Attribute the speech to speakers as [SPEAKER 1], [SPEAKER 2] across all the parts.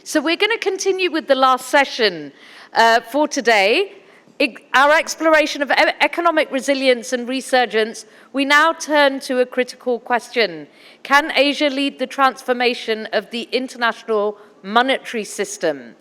[SPEAKER 1] So we're going to continue with the last session for today. Our exploration of economic resilience and resurgence, we now turn to a critical question. Can Asia lead the transformation of the international monetary system?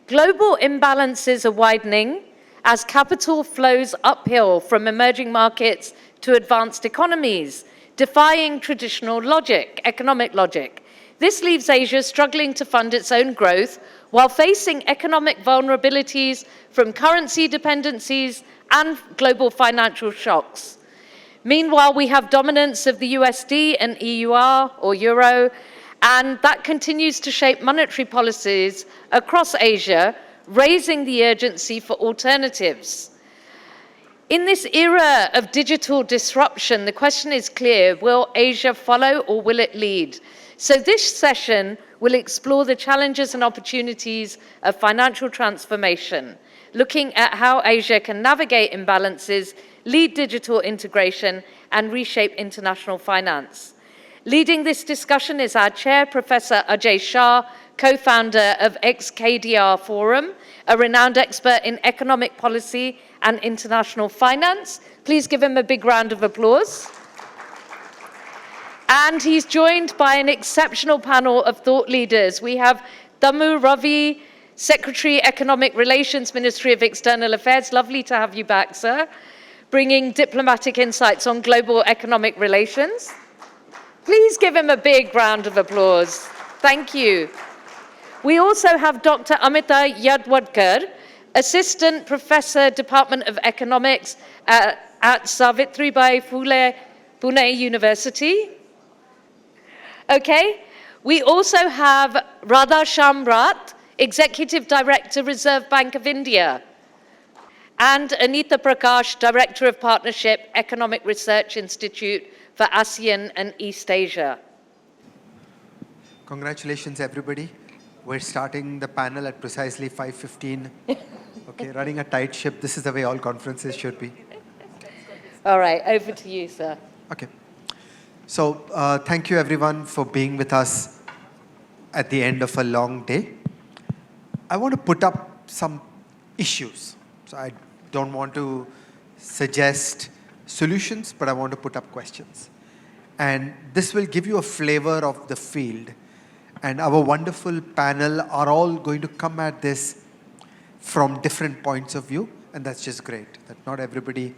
[SPEAKER 1] Global imbalances are widening as capital flows uphill from emerging markets to advanced economies, defying traditional logic, economic logic. This leaves Asia struggling to fund its own growth while facing economic vulnerabilities from currency dependencies and global financial shocks. Meanwhile, we have dominance of the USD and EUR, or euro, and that continues to shape monetary policies across Asia, raising the urgency for alternatives. In this era of digital disruption, the question is clear: will Asia follow or will it lead? So this session will explore the challenges and opportunities of financial transformation, looking at how Asia can navigate imbalances, lead digital integration, and reshape international finance. Leading this discussion is our chair, Professor Ajay Shah, co-founder of ex-KDR Forum, a renowned expert in economic policy and international finance. Please give him a big round of applause. And he's joined by an exceptional panel of thought leaders. We have Damu Ravi, Secretary, Economic Relations, Ministry of External Affairs. Lovely to have you back, sir. Bringing diplomatic insights on global economic relations. Please give him a big round of applause. Thank you. We also have Dr. Amita Yadwadkar, Assistant Professor, Department of Economics at Savitribai Phule, Pune University. Okay, we also have Radha Shamrat, Executive Director, Reserve Bank of India, and Anita Prakash, Director of Partnership, Economic Research Institute for ASEAN and East Asia.
[SPEAKER 2] Congratulations, everybody. We're starting the panel at precisely 5:15. Okay, running a tight ship. This is the way all conferences should be.
[SPEAKER 1] All right, over to you, sir.
[SPEAKER 2] Okay. So thank you, everyone, for being with us at the end of a long day. I want to put up some issues. So I don't want to suggest solutions, but I want to put up questions. And this will give you a flavor of the field. And our wonderful panel are all going to come at this from different points of view. And that's just great, that not everybody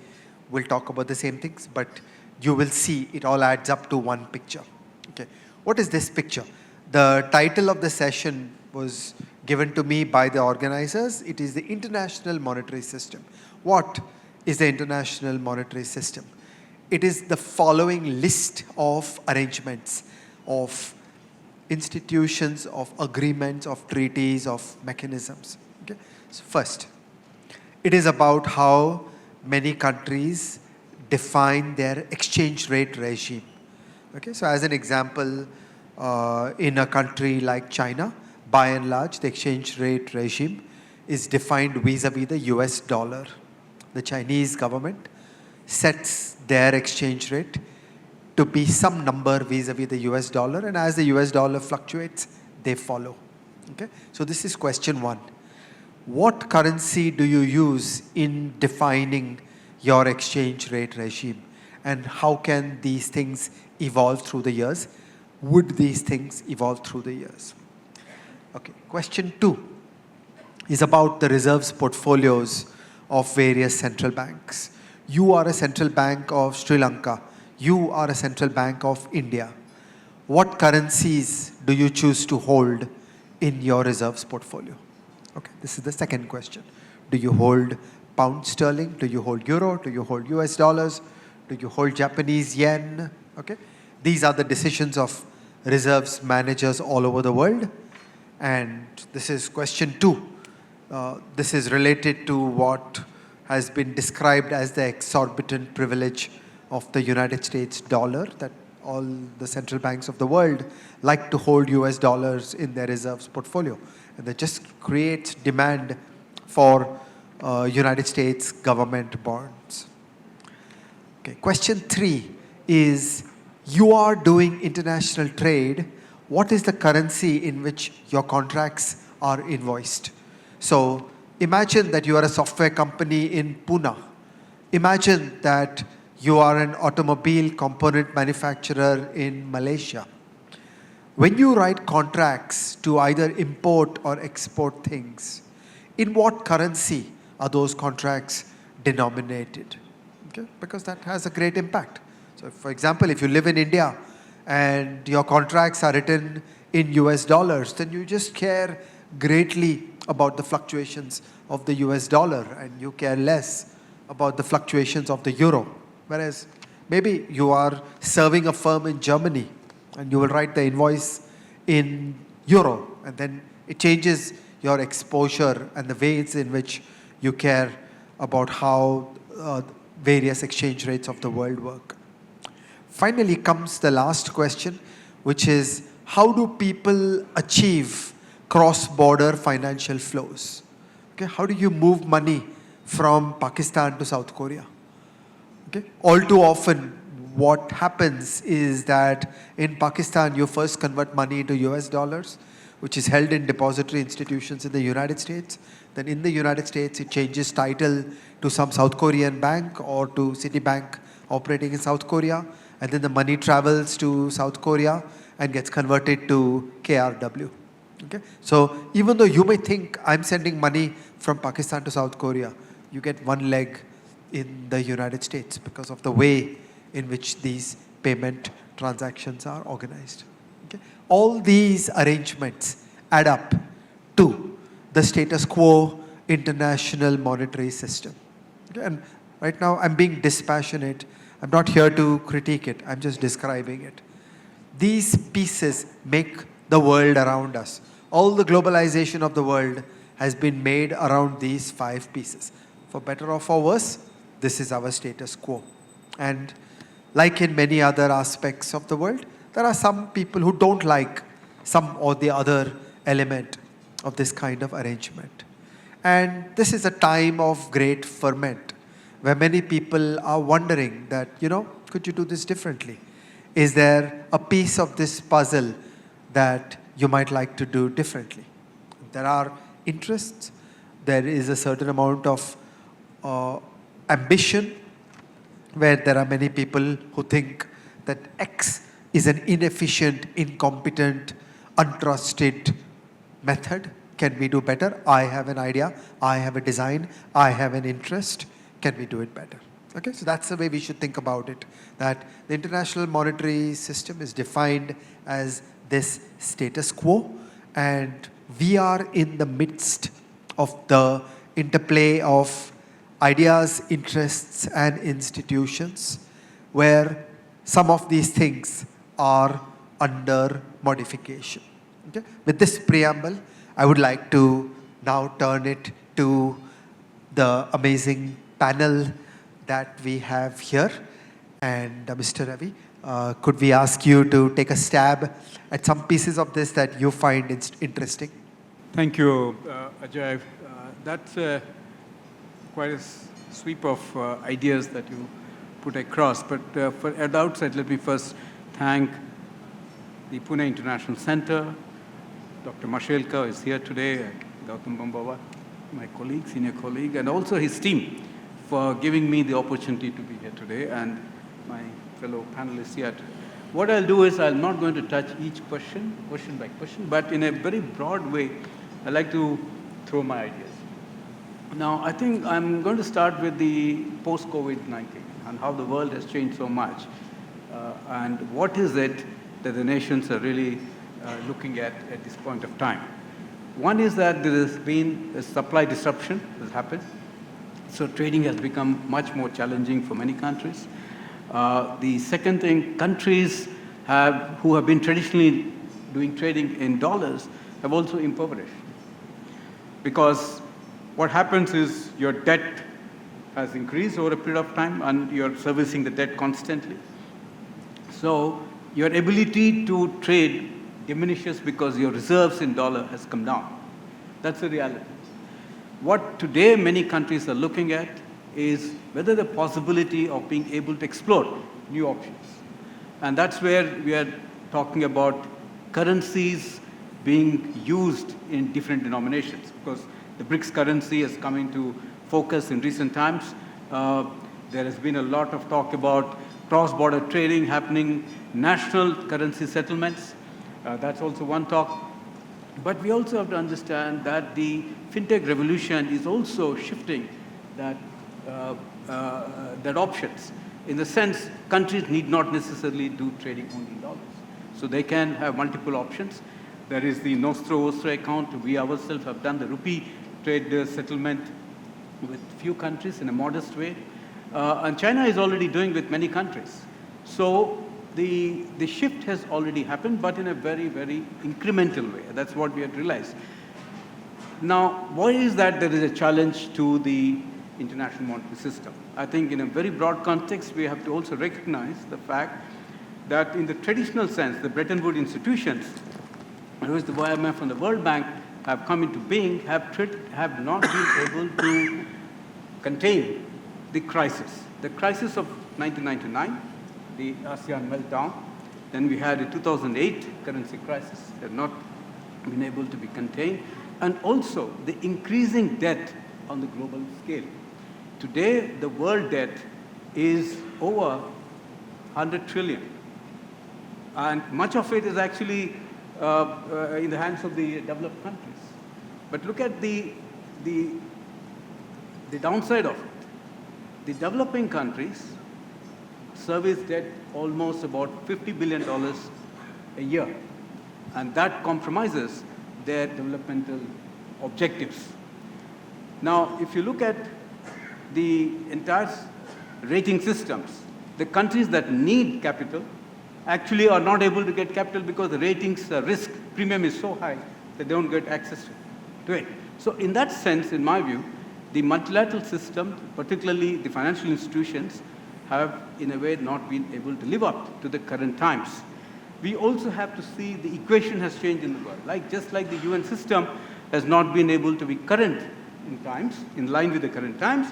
[SPEAKER 2] will talk about the same things, but you will see it all adds up to one picture. Okay, what is this picture? The title of the session was given to me by the organizers. It is the International Monetary System. What is the International Monetary System? It is the following list of arrangements, of institutions, of agreements, of treaties, of mechanisms. Okay? So first, it is about how many countries define their exchange rate regime. Okay, so as an example, in a country like China, by and large, the exchange rate regime is defined vis-a-vis the US dollar. The Chinese government sets their exchange rate to be some number vis-a-vis the US dollar, and as the US dollar fluctuates, they follow. Okay, so this is question one. What currency do you use in defining your exchange rate regime, and how can these things evolve through the years? Would these things evolve through the years? Okay, question two is about the reserves portfolios of various central banks. You are a central bank of Sri Lanka. You are a central bank of India. What currencies do you choose to hold in your reserves portfolio? Okay, this is the second question. Do you hold pound sterling? Do you hold euro? Do you hold US dollars? Do you hold Japanese yen? Okay, these are the decisions of reserves managers all over the world. And this is question two. This is related to what has been described as the exorbitant privilege of the United States dollar, that all the central banks of the world like to hold US dollars in their reserves portfolio. And that just creates demand for United States government bonds. Okay, question three is, you are doing international trade. What is the currency in which your contracts are invoiced. So imagine that you are a software company in Pune. Imagine that you are an automobile component manufacturer in Malaysia. When you write contracts to either import or export things, in what currency are those contracts denominated? Okay? Because that has a great impact. So for example, if you live in India and your contracts are written in US dollars, then you just care greatly about the fluctuations of the US dollar and you care less about the fluctuations of the euro. Whereas maybe you are serving a firm in Germany and you will write the invoice in euro, and then it changes your exposure and the ways in which you care about how various exchange rates of the world work. Finally comes the last question, which is how do people achieve cross-border financial flows? Okay, how do you move money from Pakistan to South Korea? Okay, all too often what happens is that in Pakistan you first convert money into US dollars, which is held in depository institutions in the United States. Then in the United States it changes title to some South Korean bank or to Citibank operating in South Korea, and then the money travels to South Korea and gets converted to KRW. Okay? So even though you may think I'm sending money from Pakistan to South Korea, you get one leg in the United States because of the way in which these payment transactions are organized. Okay? All these arrangements add up to the status quo international monetary system. Okay? And right now I'm being dispassionate. I'm not here to critique it. I'm just describing it. These pieces make the world around us. All the globalization of the world has been made around these 5 pieces. For better or for worse, this is our status quo. And like in many other aspects of the world, there are some people who don't like some or the other element of this kind of arrangement. And this is a time of great ferment, where many people are wondering that, could you do this differently? Is there a piece of this puzzle that you might like to do differently? There are interests, there is a certain amount of ambition, where there are many people who think that X is an inefficient, incompetent, untrusted method. Can we do better? I have an idea, I have a design, I have an interest. Can we do it better? Okay, so that's the way we should think about it, that the international monetary system is defined as this status quo, and we are in the midst of the interplay of ideas, interests, and institutions, where some of these things are under modification. Okay? With this preamble, I would like to now turn it to the amazing panel that we have here. And Mr. Ravi, could we ask you to take a stab at some pieces of this that you find interesting?
[SPEAKER 3] Thank you, Ajay. That's quite a sweep of ideas that you put across. But at the outset, let me first thank the Pune International Center. Dr. Mashelka is here today, Gautam Bambawa, my colleague, senior colleague, and also his team for giving me the opportunity to be here today, and my fellow panelists here. What I'll do is I'm not going to touch each question by question, but in a very broad way, I'd like to throw my ideas. Now, I think I'm going to start with the post-COVID-19 and how the world has changed so much, and what is it that the nations are really looking at this point of time. One is that there has been a supply disruption that has happened. So trading has become much more challenging for many countries. The second thing, countries who have been traditionally doing trading in dollars have also impoverished. Because what happens is your debt has increased over a period of time and you're servicing the debt constantly. So your ability to trade diminishes because your reserves in dollar has come down. That's the reality. What today many countries are looking at is whether the possibility of being able to explore new options. And that's where we are talking about currencies being used in different denominations. Of course, the BRICS currency has come into focus in recent times. There has been a lot of talk about cross-border trading happening, national currency settlements. That's also one talk. But we also have to understand that the fintech revolution is also shifting that options. In the sense, countries need not necessarily do trading only in dollars. So they can have multiple options. There is the Nostro account. We ourselves have done the rupee trade settlement with few countries in a modest way. And China is already doing with many countries. So the shift has already happened, but in a very, very incremental way. That's what we have realized. Now, why is that there is a challenge to the international monetary system? I think in a very broad context, we have to also recognize the fact that in the traditional sense, the Bretton Woods institutions, whereas the IMF and the World Bank have come into being, have not been able to contain the crisis. The crisis of 1999, the ASEAN meltdown, then we had a 2008 currency crisis, have not been able to be contained, and also the increasing debt on the global scale. Today, the world debt is over 100 trillion. And much of it is actually in the hands of the developed countries. But look at the downside of it. The developing countries service debt almost about $50 billion a year. And that compromises their developmental objectives. Now, if you look at the entire rating systems, the countries that need capital actually are not able to get capital because the ratings risk premium is so high that they don't get access to it. So in that sense, in my view, the multilateral system, particularly the financial institutions, have in a way not been able to live up to the current times. We also have to see the equation has changed in the world. Just like the UN system has not been able to be current in times, in line with the current times,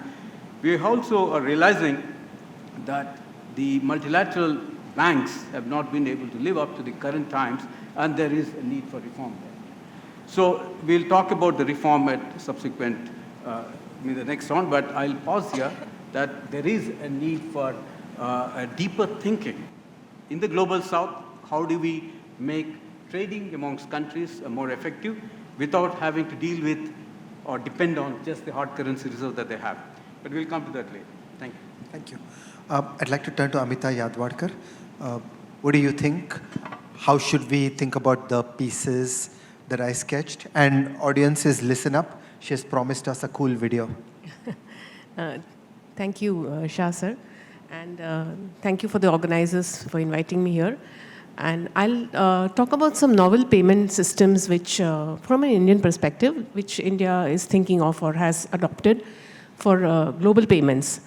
[SPEAKER 3] we also are realizing that the multilateral banks have not been able to live up to the current times, and there is a need for reform there. So we'll talk about the reform at subsequent, in the next round, but I'll pause here that there is a need for a deeper thinking. In the global south, how do we make trading amongst countries more effective without having to deal with or depend on just the hard currency reserve that they have? But we'll come to that later. Thank you.
[SPEAKER 2] Thank you. I'd like to turn to Amita Yadwadkar. What do you think? How should we think about the pieces that I sketched? And audiences, listen up. She has promised us a cool video.
[SPEAKER 4] Thank you, Shah sir. And thank you for the organizers for inviting me here. And I'll talk about some novel payment systems which, from an Indian perspective, which India is thinking of or has adopted for global payments.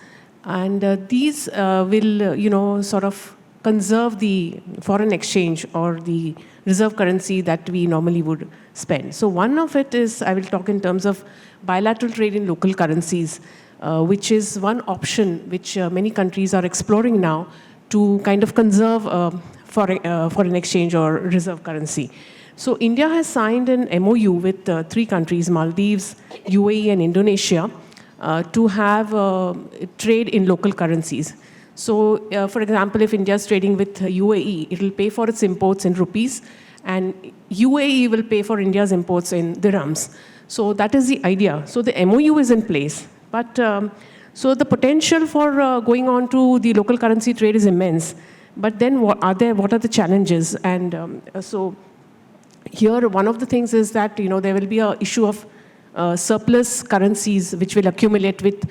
[SPEAKER 4] And these will, sort of conserve the foreign exchange or the reserve currency that we normally would spend. So one of it is, I will talk in terms of bilateral trade in local currencies, which is one option which many countries are exploring now to kind of conserve foreign exchange or reserve currency. So India has signed an MOU with 3 countries, Maldives, UAE, and Indonesia, to have trade in local currencies. So, for example, if India is trading with UAE, it will pay for its imports in rupees, and UAE will pay for India's imports in dirhams. So that is the idea. So the MOU is in place. But so the potential for going on to the local currency trade is immense. But then what are the challenges? And so here, one of the things is that, there will be an issue of surplus currencies which will accumulate with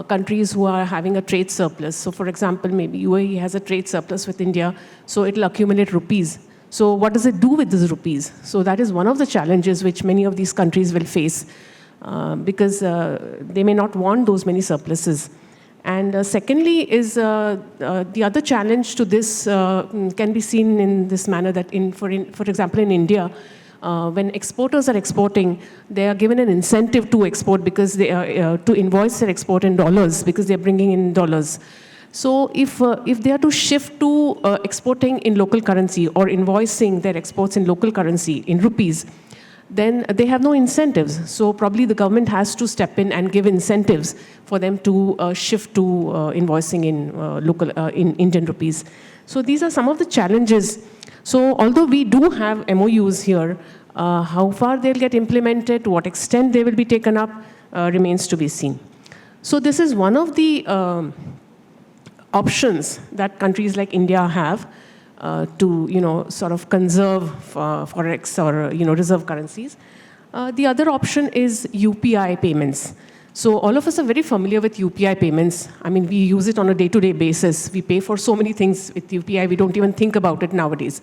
[SPEAKER 4] countries who are having a trade surplus. So for example, maybe UAE has a trade surplus with India, so it will accumulate rupees. So what does it do with these rupees? So that is one of the challenges which many of these countries will face because they may not want those many surpluses. And secondly is the other challenge to this can be seen in this manner that for example, in India, when exporters are exporting, they are given an incentive to export because they are to invoice their export in dollars because they are bringing in dollars. So if they are to shift to exporting in local currency or invoicing their exports in local currency, in rupees, then they have no incentives. So probably the government has to step in and give incentives for them to shift to invoicing in Indian rupees. So these are some of the challenges. So although we do have MOUs here, how far they'll get implemented, to what extent they will be taken up, remains to be seen. So this is one of the options that countries like India have to, sort of conserve forex or, reserve currencies. The other option is UPI payments. So all of us are very familiar with UPI payments. I mean, we use it on a day-to-day basis. We pay for so many things with UPI, we don't even think about it nowadays.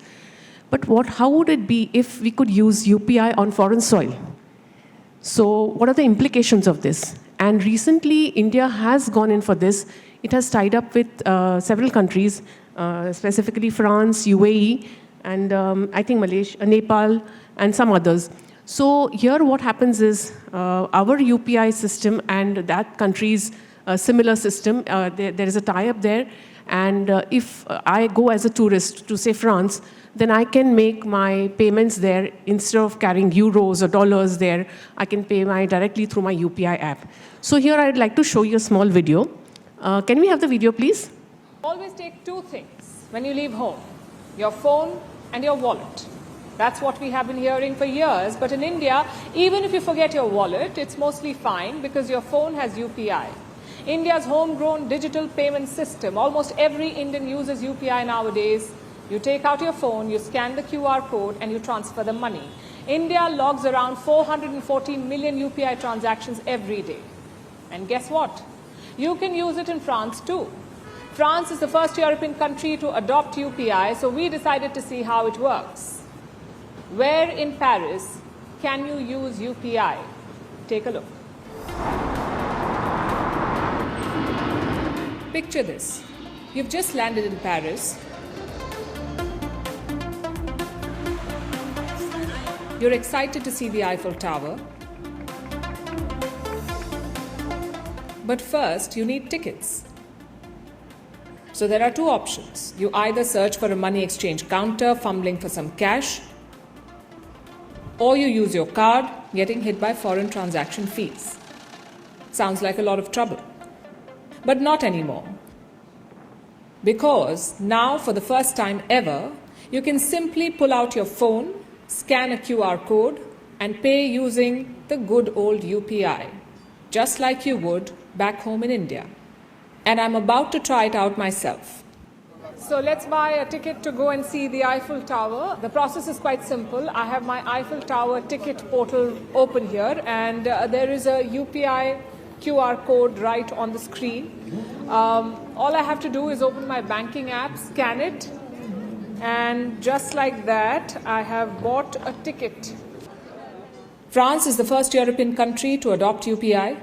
[SPEAKER 4] But how would it be if we could use UPI on foreign soil? So what are the implications of this? And recently, India has gone in for this. It has tied up with several countries, specifically France, UAE, and I think Malaysia, Nepal, and some others. So here what happens is our UPI system and that country's similar system, there is a tie-up there. And if I go as a tourist to, say, France, then I can make my payments there. Instead of carrying euros or dollars there, I can pay directly through my UPI app. So here I'd like to show you a small video. Can we have the video, please?
[SPEAKER 5] Always take two things when you leave home, your phone and your wallet. That's what we have been hearing for years. But in India, even if you forget your wallet, it's mostly fine because your phone has UPI. India's homegrown digital payment system, almost every Indian uses UPI nowadays. You take out your phone, you scan the QR code, and you transfer the money. India logs around 414 million UPI transactions every day. And guess what? You can use it in France too. France is the first European country to adopt UPI, so we decided to see how it works. Where in Paris can you use UPI? Take a look. Picture this. You've just landed in Paris. You're excited to see the Eiffel Tower. But first, you need tickets. So there are two options. You either search for a money exchange counter, fumbling for some cash, or you use your card, getting hit by foreign transaction fees. Sounds like a lot of trouble. But not anymore. Because now, for the first time ever, you can simply pull out your phone, scan a QR code, and pay using the good old UPI, just like you would back home in India. And I'm about to try it out myself. So let's buy a ticket to go and see the Eiffel Tower. The process is quite simple. I have my Eiffel Tower ticket portal open here, and there is a UPI QR code right on the screen. All I have to do is open my banking app, scan it, and just like that, I have bought a ticket. France is the first European country to adopt UPI.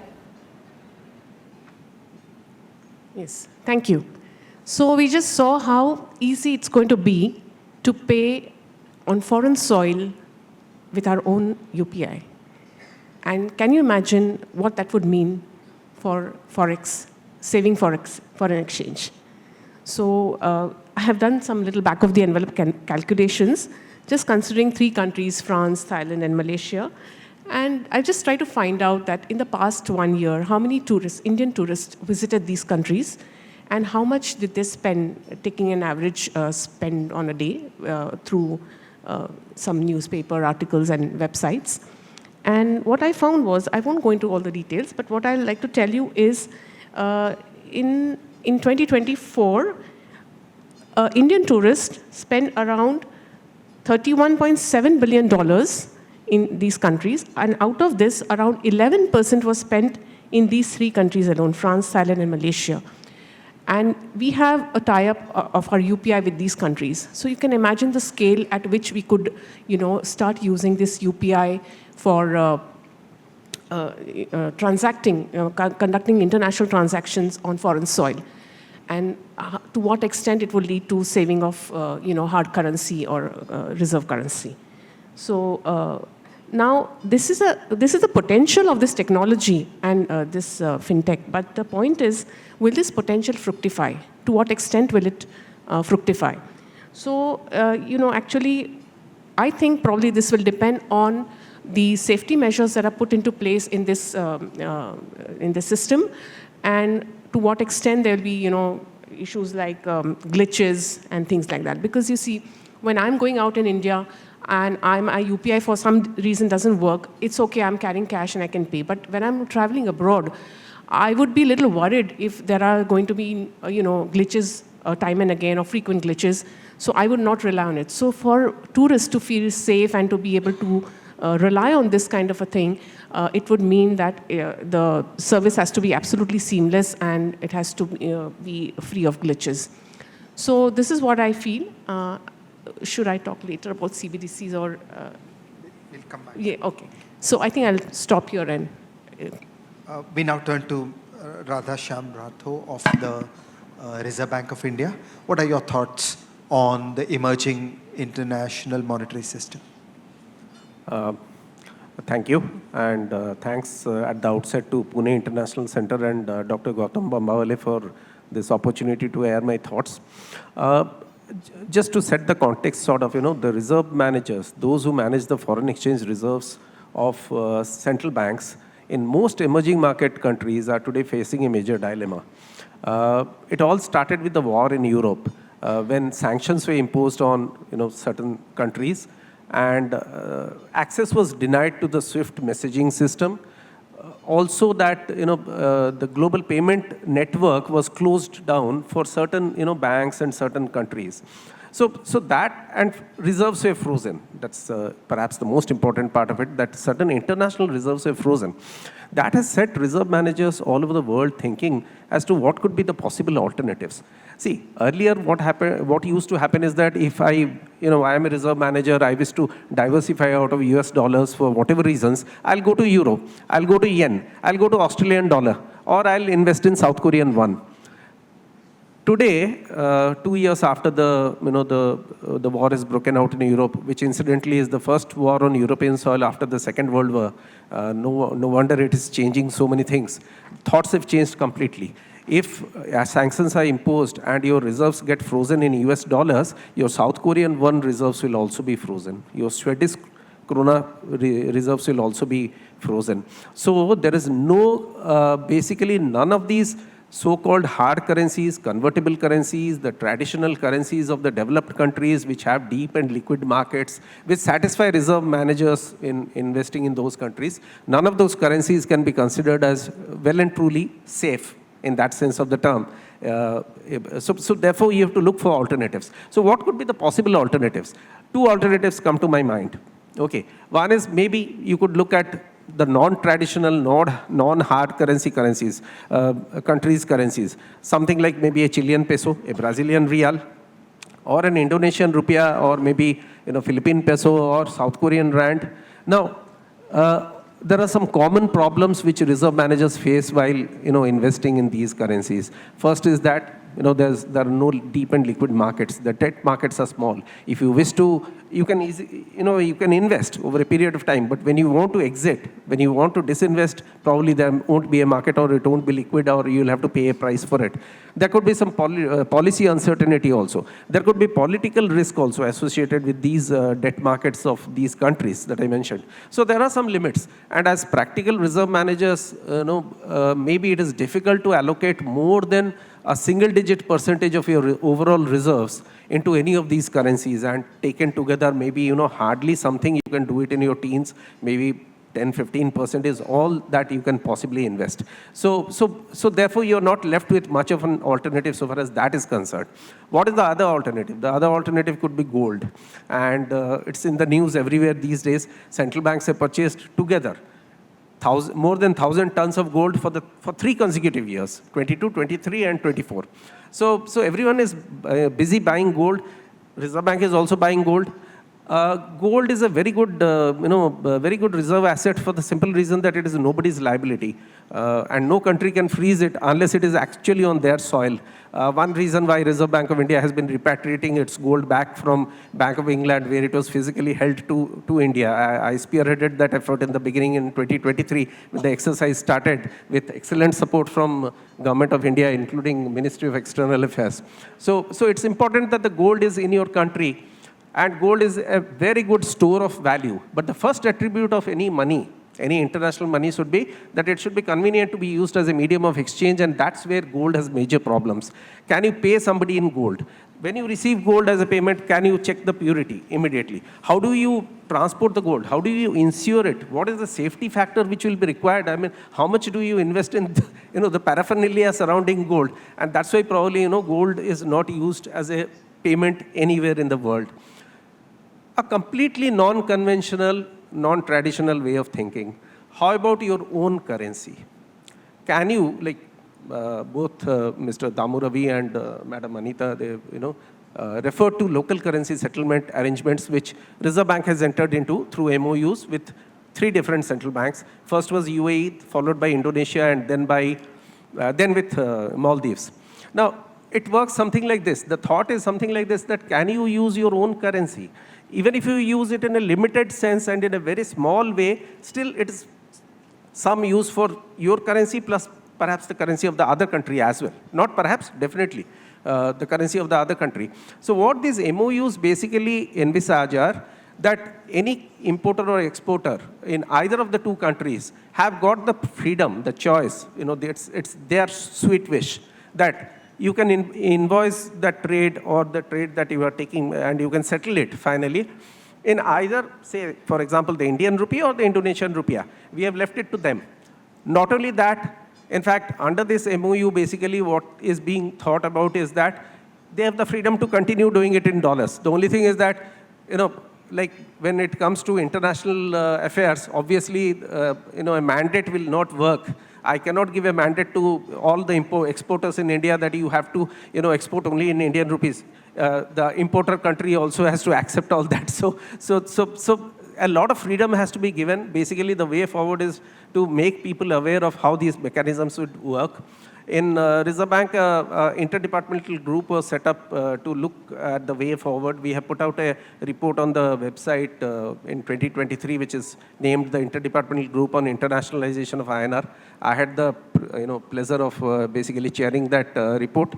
[SPEAKER 4] Yes, thank you. So we just saw how easy it's going to be to pay on foreign soil with our own UPI. And can you imagine what that would mean for forex, saving forex, foreign exchange? So I have done some little back of the envelope calculations, just considering 3 countries, France, Thailand, and Malaysia. And I just tried to find out that in the past 1 year, how many tourists, Indian tourists, visited these countries, and how much did they spend, taking an average spend on a day through some newspaper articles and websites. And what I found was, I won't go into all the details, but what I'd like to tell you is, in 2024, Indian tourists spent around $31.7 billion in these countries, and out of this, around 11% was spent in these 3 countries alone, France, Thailand, and Malaysia. And we have a tie-up of our UPI with these countries. So you can imagine the scale at which we could, start using this UPI for conducting international transactions on foreign soil, and to what extent it will lead to saving of, hard currency or reserve currency. So now this is the potential of this technology and this fintech. But the point is, will this potential fructify? to what extent will it fructify? So, actually, I think probably this will depend on the safety measures that are put into place in this system, and to what extent there will be, issues like glitches and things like that. Because you see, when I'm going out in India and my UPI for some reason doesn't work, it's okay, I'm carrying cash and I can pay. But when I'm traveling abroad, I would be a little worried if there are going to be, glitches time and again, or frequent glitches. So I would not rely on it. So for tourists to feel safe and to be able to rely on this kind of a thing, it would mean that the service has to be absolutely seamless and it has to be free of glitches. So this is what I feel. Should I talk later about CBDCs or?
[SPEAKER 2] We'll come back.
[SPEAKER 4] Yeah, okay. So I think I'll stop here and.
[SPEAKER 2] We now turn to Radha Shyam Ratho of the Reserve Bank of India. What are your thoughts on the emerging international monetary system?
[SPEAKER 6] Thank you, and thanks at the outset to Pune International Center and Dr. Gautam Bambawale for this opportunity to air my thoughts. Just to set the context, sort of, the reserve managers, those who manage the foreign exchange reserves of central banks in most emerging market countries are today facing a major dilemma. It all started with the war in Europe, when sanctions were imposed on certain countries, and access was denied to the SWIFT messaging system. Also that the global payment network was closed down for certain banks and certain countries. So that, and reserves were frozen. That's perhaps the most important part of it, that certain international reserves were frozen. That has set reserve managers all over the world thinking as to what could be the possible alternatives. See, earlier what used to happen is that if I am a reserve manager, I wish to diversify out of US dollars for whatever reasons, I'll go to euro, I'll go to yen, I'll go to Australian dollar, or I'll invest in South Korean won. Today, 2 years after the war is broken out in Europe, which incidentally is the first war on European soil after the Second World War, no wonder it is changing so many things. Thoughts have changed completely. If sanctions are imposed and your reserves get frozen in US dollars, your South Korean won reserves will also be frozen. Your Swedish krona reserves will also be frozen. So there is basically none of these so-called hard currencies, convertible currencies, the traditional currencies of the developed countries which have deep and liquid markets, which satisfy reserve managers in investing in those countries. None of those currencies can be considered as well and truly safe in that sense of the term. So therefore, you have to look for alternatives. So what could be the possible alternatives? Two alternatives come to my mind. Okay, one is maybe you could look at the non-traditional, non-hard countries' currencies. Something like maybe a Chilean peso, a Brazilian real, or an Indonesian rupiah, or maybe Philippine peso or South Korean rand. Now, there are some common problems which reserve managers face while investing in these currencies. First is that there are no deep and liquid markets. The debt markets are small. If you wish to, you can you can invest over a period of time. But when you want to exit, when you want to disinvest, probably there won't be a market, or it won't be liquid, or you'll have to pay a price for it. There could be some policy uncertainty also. There could be political risk also associated with these debt markets of these countries that I mentioned. So there are some limits. And as practical reserve managers, maybe it is difficult to allocate more than a single-digit percentage of your overall reserves into any of these currencies, and taken together, maybe hardly something you can do it in your teens. Maybe 10-15% is all that you can possibly invest. So therefore, you're not left with much of an alternative so far as that is concerned. What is the other alternative? The other alternative could be gold, and it's in the news everywhere these days. Central banks have purchased together more than 1,000 tons of gold for 3 consecutive years, 22, 23, and 24. So everyone is busy buying gold. Reserve Bank is also buying gold. Gold is a very good, very good reserve asset for the simple reason that it is nobody's liability. And no country can freeze it unless it is actually on their soil. One reason why Reserve Bank of India has been repatriating its gold back from Bank of England, where it was physically held to India. I spearheaded that effort in the beginning in 2023 when the exercise started with excellent support from Government of India, including Ministry of External Affairs. So it's important that the gold is in your country, and gold is a very good store of value. But the first attribute of any money, any international money, should be that it should be convenient to be used as a medium of exchange, and that's where gold has major problems. Can you pay somebody in gold? When you receive gold as a payment, can you check the purity immediately? How do you transport the gold? How do you insure it? What is the safety factor which will be required? I mean, how much do you invest in the paraphernalia surrounding gold? And that's why probably gold is not used as a payment anywhere in the world. A completely non-conventional, non-traditional way of thinking. How about your own currency? Can you, like both Mr. Damu Ravi and Madam Anita, they referred to local currency settlement arrangements which Reserve Bank has entered into through MOUs with 3 different central banks. First was UAE, followed by Indonesia, and then with Maldives. Now, it works something like this. The thought is something like this, that can you use your own currency? Even if you use it in a limited sense and in a very small way, still it is some use for your currency plus perhaps the currency of the other country as well. Not perhaps, definitely, the currency of the other country. So what these MOUs basically envisage are that any importer or exporter in either of the 2 countries have got the freedom, the choice, it's their sweet wish that you can invoice that trade or the trade that you are taking, and you can settle it finally in either, say, for example, the Indian rupee or the Indonesian rupiah. We have left it to them. Not only that, in fact, under this MOU, basically what is being thought about is that they have the freedom to continue doing it in dollars. The only thing is that, like when it comes to international affairs, obviously, a mandate will not work. I cannot give a mandate to all the exporters in India that you have to, export only in Indian rupees. The importer country also has to accept all that. So a lot of freedom has to be given. Basically, the way forward is to make people aware of how these mechanisms would work. In Reserve Bank, interdepartmental group was set up to look at the way forward. We have put out a report on the website in 2023, which is named the Interdepartmental Group on Internationalization of INR. I had the pleasure of basically chairing that report.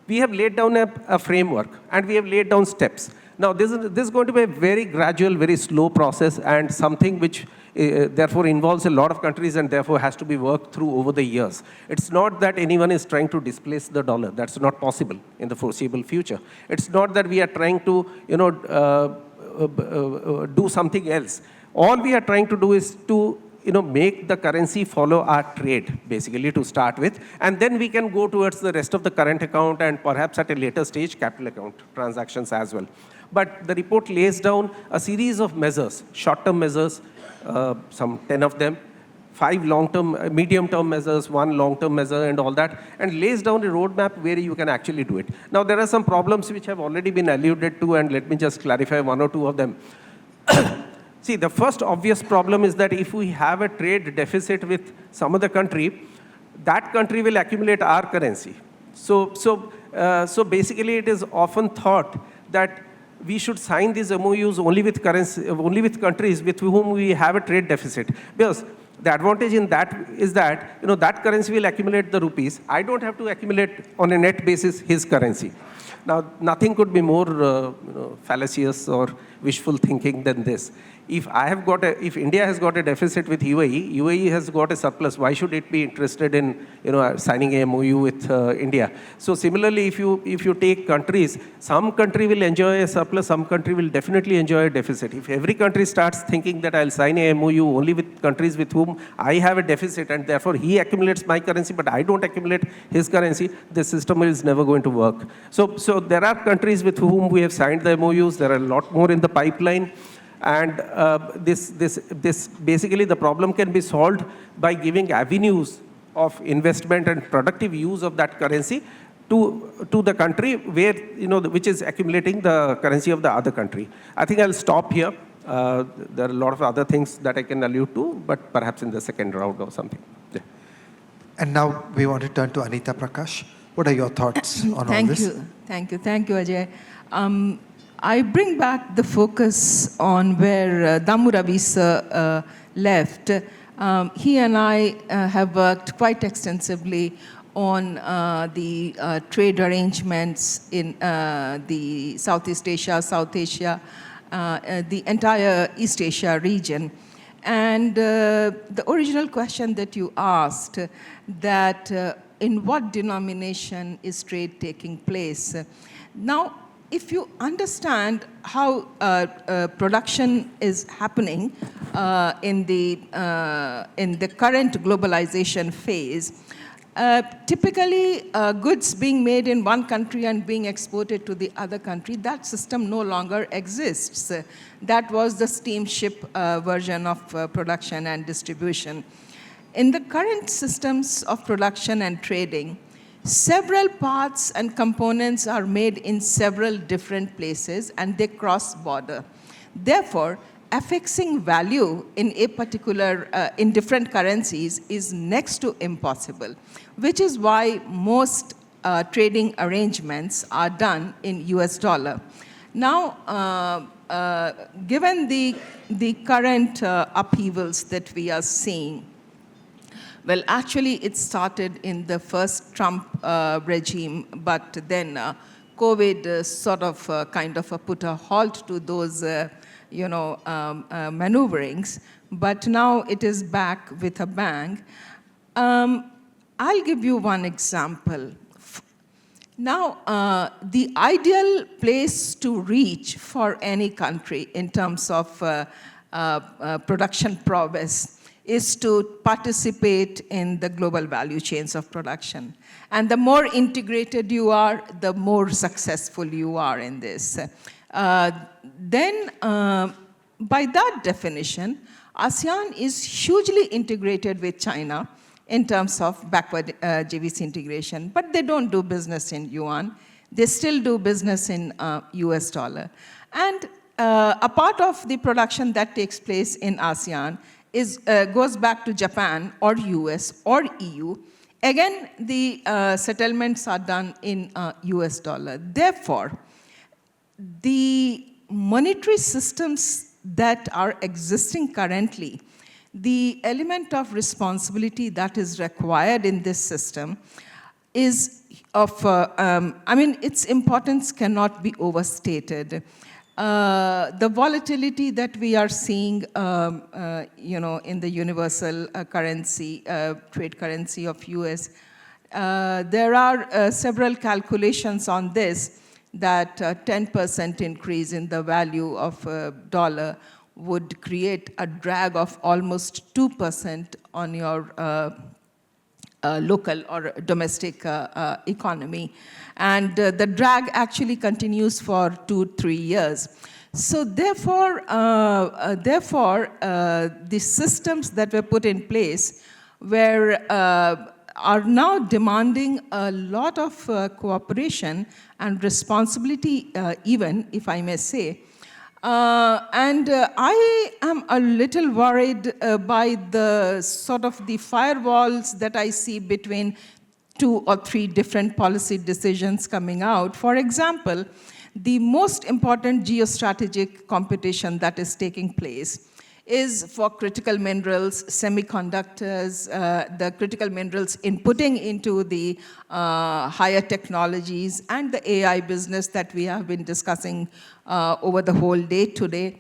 [SPEAKER 6] We have laid down a framework, and we have laid down steps. Now, this is going to be a very gradual, very slow process, and something which therefore involves a lot of countries and therefore has to be worked through over the years. It's not that anyone is trying to displace the dollar. That's not possible in the foreseeable future. It's not that we are trying to do something else. All we are trying to do is to make the currency follow our trade, basically, to start with. And then we can go towards the rest of the current account and perhaps at a later stage, capital account transactions as well. But the report lays down a series of measures, short-term measures, some 10 of them, 5 long-term, medium-term measures, 1 long-term measure, and all that, and lays down a roadmap where you can actually do it. Now, there are some problems which have already been alluded to, and let me just clarify 1 or 2 of them. See, the first obvious problem is that if we have a trade deficit with some other country, that country will accumulate our currency. So basically, it is often thought that we should sign these MOUs only with countries with whom we have a trade deficit. Because the advantage in that is that that currency will accumulate the rupees. I don't have to accumulate on a net basis his currency. Now, nothing could be more fallacious or wishful thinking than this. If India has got a deficit with UAE has got a surplus, why should it be interested in signing a MOU with India? So similarly, if you take countries, some country will enjoy a surplus, some country will definitely enjoy a deficit. If every country starts thinking that I'll sign a MOU only with countries with whom I have a deficit and therefore he accumulates my currency but I don't accumulate his currency, the system is never going to work. So there are countries with whom we have signed the MOUs. There are a lot more in the pipeline. And this basically the problem can be solved by giving avenues of investment and productive use of that currency to the country where, which is accumulating the currency of the other country. I think I'll stop here. There are a lot of other things that I can allude to, but perhaps in the second round or something. Yeah.
[SPEAKER 2] And now we want to turn to Anita Prakash. What are your thoughts on all this?
[SPEAKER 7] Thank you, Ajay. I bring back the focus on where Damu Ravi sir left. He and I have worked quite extensively on the trade arrangements in the Southeast Asia, South Asia, the entire East Asia region. And the original question that you asked, that in what denomination is trade taking place? Now, if you understand how production is happening in the current globalization phase, typically goods being made in one country and being exported to the other country, that system no longer exists. That was the steamship version of production and distribution. In the current systems of production and trading, several parts and components are made in several different places and they cross border. Therefore, affixing value in a particular, in different currencies is next to impossible, which is why most trading arrangements are done in US dollar. Now, given the current upheavals that we are seeing, well, actually, it started in the first Trump regime, but then COVID sort of kind of put a halt to those, maneuverings. But now it is back with a bang. I'll give you one example. Now, the ideal place to reach for any country in terms of production prowess is to participate in the global value chains of production. And the more integrated you are, the more successful you are in this. Then, by that definition, ASEAN is hugely integrated with China in terms of backward JVC integration, but they don't do business in yuan. They still do business in US dollar. And a part of the production that takes place in ASEAN goes back to Japan or US or EU. Again, the settlements are done in US dollar. Therefore, the monetary systems that are existing currently, the element of responsibility that is required in this system is of, its importance cannot be overstated. The volatility that we are seeing, in the universal currency, trade currency of US, there are several calculations on this that 10% increase in the value of dollar would create a drag of almost 2% on your local or domestic economy. And the drag actually continues for 2-3 years. So therefore, the systems that were put in place are now demanding a lot of cooperation and responsibility, even, if I may say. I am a little worried by the sort of the firewalls that I see between 2 or 3 different policy decisions coming out. For example, the most important geostrategic competition that is taking place is for critical minerals, semiconductors, the critical minerals inputting into the higher technologies and the AI business that we have been discussing over the whole day today.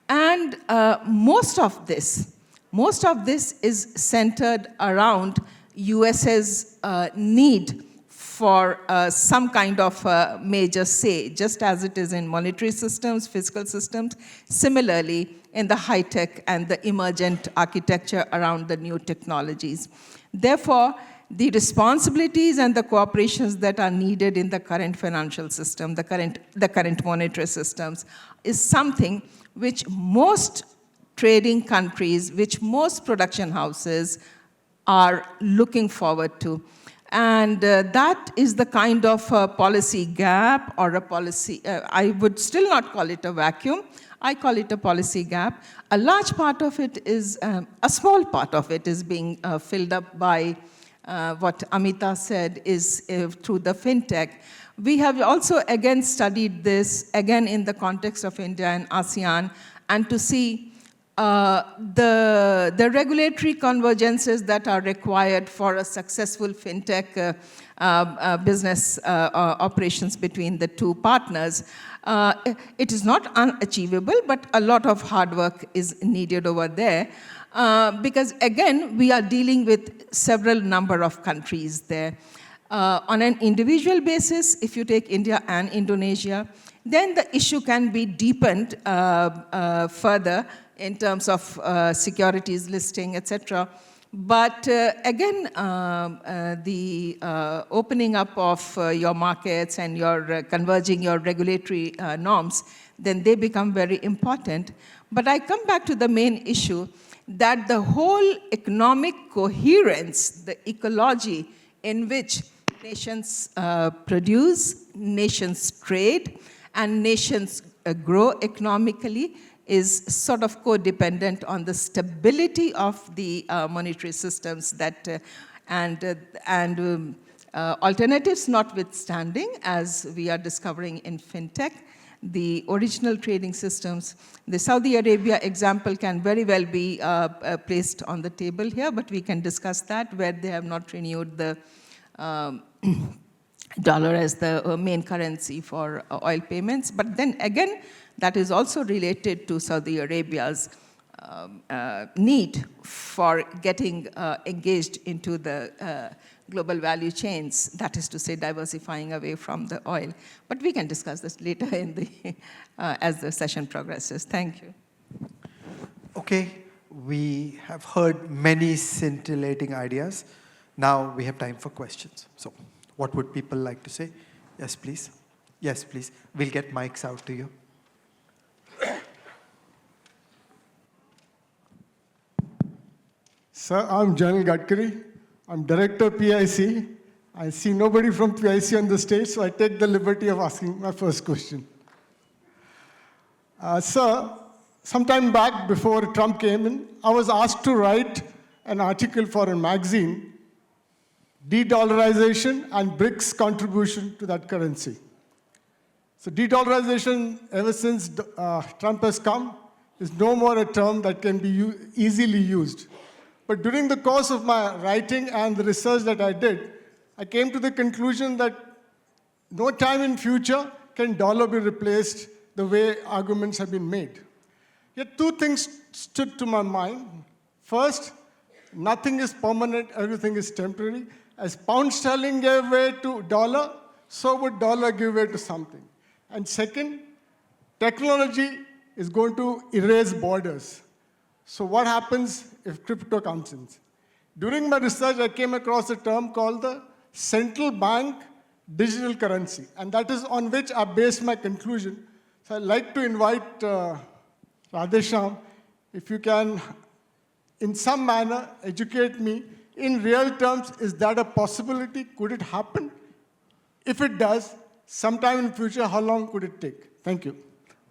[SPEAKER 7] And most of this is centered around US's need for some kind of major say, just as it is in monetary systems, fiscal systems, similarly in the high-tech and the emergent architecture around the new technologies. Therefore, the responsibilities and the cooperations that are needed in the current financial system, the current monetary systems, is something which most trading countries, which most production houses are looking forward to. And that is the kind of policy gap or a policy, I would still not call it a vacuum. I call it a policy gap. A large part of it is, a small part of it is being filled up by what Amita said is through the fintech. We have also again studied this, again in the context of India and ASEAN, and to see the regulatory convergences that are required for a successful fintech business operations between the two partners. It is not unachievable, but a lot of hard work is needed over there. Because again, we are dealing with several number of countries there. On an individual basis, if you take India and Indonesia, then the issue can be deepened further in terms of securities listing, etc. But again, the opening up of your markets and your converging your regulatory norms, then they become very important. But I come back to the main issue that the whole economic coherence, the ecology in which nations produce, nations trade, and nations grow economically is sort of codependent on the stability of the monetary systems that, alternatives notwithstanding, as we are discovering in fintech, the original trading systems. The Saudi Arabia example can very well be placed on the table here, but we can discuss that, where they have not renewed the dollar as the main currency for oil payments. But then again, that is also related to Saudi Arabia's need for getting engaged into the global value chains, that is to say, diversifying away from the oil. But we can discuss this later in the, as the session progresses. Thank you.
[SPEAKER 2] Okay, we have heard many scintillating ideas. Now we have time for questions. So what would people like to say? Yes, please. Yes, please. We'll get mics out to you.
[SPEAKER 8] Sir, I'm Janil Gadkari. I'm Director PIC. I see nobody from PIC on the stage, so I take the liberty of asking my first question. Sir, sometime back before Trump came in, I was asked to write an article for a magazine, de-dollarization and BRICS contribution to that currency. So de-dollarization, ever since Trump has come, is no more a term that can be easily used. But during the course of my writing and the research that I did, I came to the conclusion that no time in future can dollar be replaced the way arguments have been made. Yet two things stood to my mind. First, nothing is permanent, everything is temporary. As pound sterling gave way to dollar, so would dollar give way to something. And second, technology is going to erase borders. So what happens if crypto comes in? During my research, I came across a term called the central bank digital currency, and that is on which I based my conclusion. So I'd like to invite Radhesham, if you can, in some manner, educate me. In real terms, is that a possibility? Could it happen? If it does, sometime in future, how long could it take? Thank you.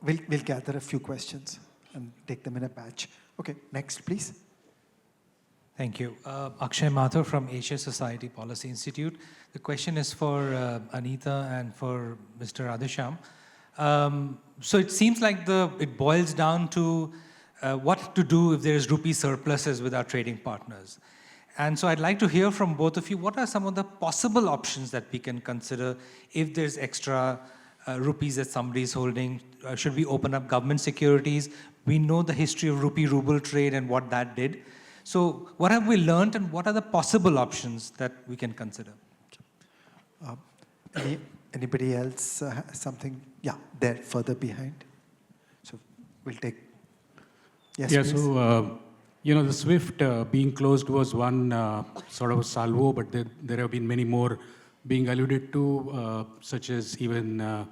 [SPEAKER 2] We'll gather a few questions and take them in a batch. Okay, next, please.
[SPEAKER 9] Thank you. Akshay Mathur from Asia Society Policy Institute. The question is for Anita and for Mr. Radhesham. So it seems like it boils down to what to do if there is rupee surpluses with our trading partners. And so I'd like to hear from both of you, what are some of the possible options that we can consider if there's extra rupees that somebody's holding? Should we open up government securities? We know the history of rupee-ruble trade and what that did. So what have we learned and what are the possible options that we can consider?
[SPEAKER 2] Anybody else something? Yeah, there, further behind. So we'll take, yes,
[SPEAKER 10] yeah,
[SPEAKER 2] please.
[SPEAKER 10] So, the SWIFT being closed was one sort of a salvo, but there have been many more being alluded to, such as even,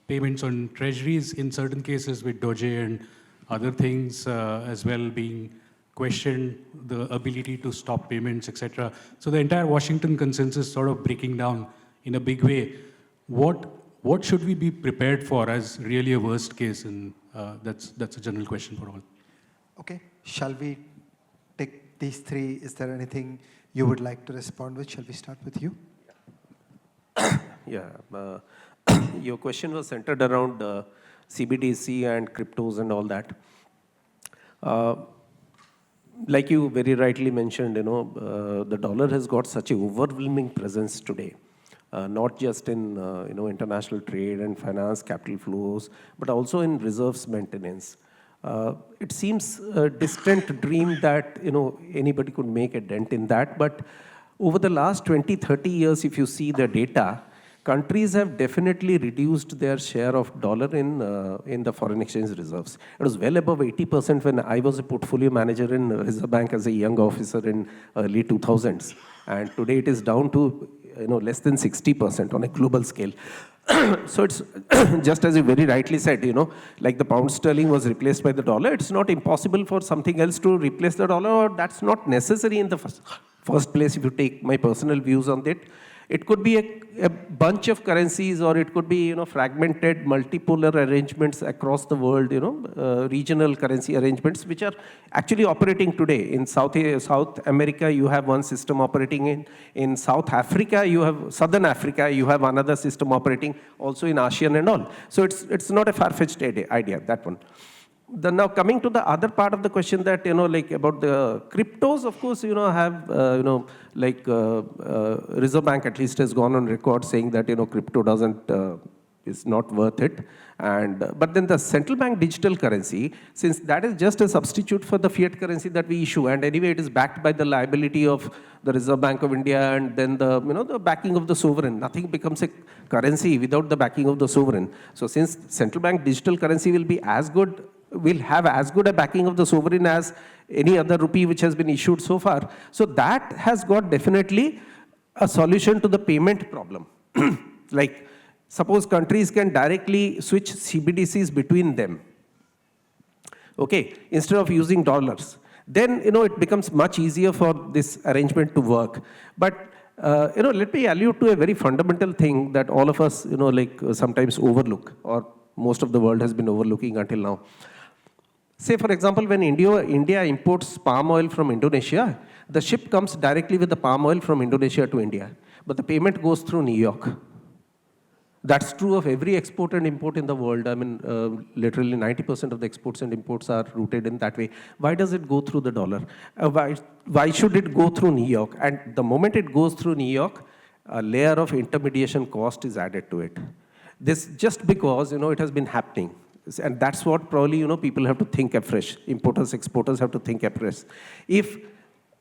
[SPEAKER 10] payments on treasuries in certain cases with Doge and other things as well being questioned the ability to stop payments, etc. So the entire Washington consensus sort of breaking down in a big way. What should we be prepared for as really a worst case? And that's a general question for all.
[SPEAKER 2] Okay, shall we take these three? Is there anything you would like to respond with? Shall we start with you?
[SPEAKER 6] Yeah, your question was centered around CBDC and cryptos and all that. Like you very rightly mentioned, the dollar has got such an overwhelming presence today, not just in international trade and finance, capital flows, but also in reserves maintenance. It seems a distant dream that anybody could make a dent in that, but over the last 20, 30 years, if you see the data, countries have definitely reduced their share of dollar in the foreign exchange reserves. It was well above 80% when I was a portfolio manager in Reserve Bank as a young officer in early 2000s. And today it is down to less than 60% on a global scale. So it's just as you very rightly said, like the pound sterling was replaced by the dollar, it's not impossible for something else to replace the dollar, or that's not necessary in the first place if you take my personal views on it. It could be a bunch of currencies, or it could be fragmented multipolar arrangements across the world, regional currency arrangements which are actually operating today. In South America, you have one system operating. In South Africa, Southern Africa, you have another system operating, also in ASEAN and all. So it's not a far-fetched idea, that one. Now coming to the other part of the question that, like about the cryptos, of course, have, Reserve Bank at least has gone on record saying that, crypto is not worth it. But then the central bank digital currency, since that is just a substitute for the fiat currency that we issue, and anyway it is backed by the liability of the Reserve Bank of India and then the, the backing of the sovereign. Nothing becomes a currency without the backing of the sovereign. So since central bank digital currency will have as good a backing of the sovereign as any other rupee which has been issued so far. So that has got definitely a solution to the payment problem. Like, suppose countries can directly switch CBDCs between them, okay, instead of using dollars. Then, it becomes much easier for this arrangement to work. But, let me allude to a very fundamental thing that all of us, sometimes overlook, or most of the world has been overlooking until now. Say, for example, when India imports palm oil from Indonesia, the ship comes directly with the palm oil from Indonesia to India, but the payment goes through New York. That's true of every export and import in the world. I mean, literally 90% of the exports and imports are routed in that way. Why does it go through the dollar? Why should it go through New York? And the moment it goes through New York, a layer of intermediation cost is added to it. This just because, it has been happening. And that's what probably, people have to think afresh. Importers, exporters have to think afresh. If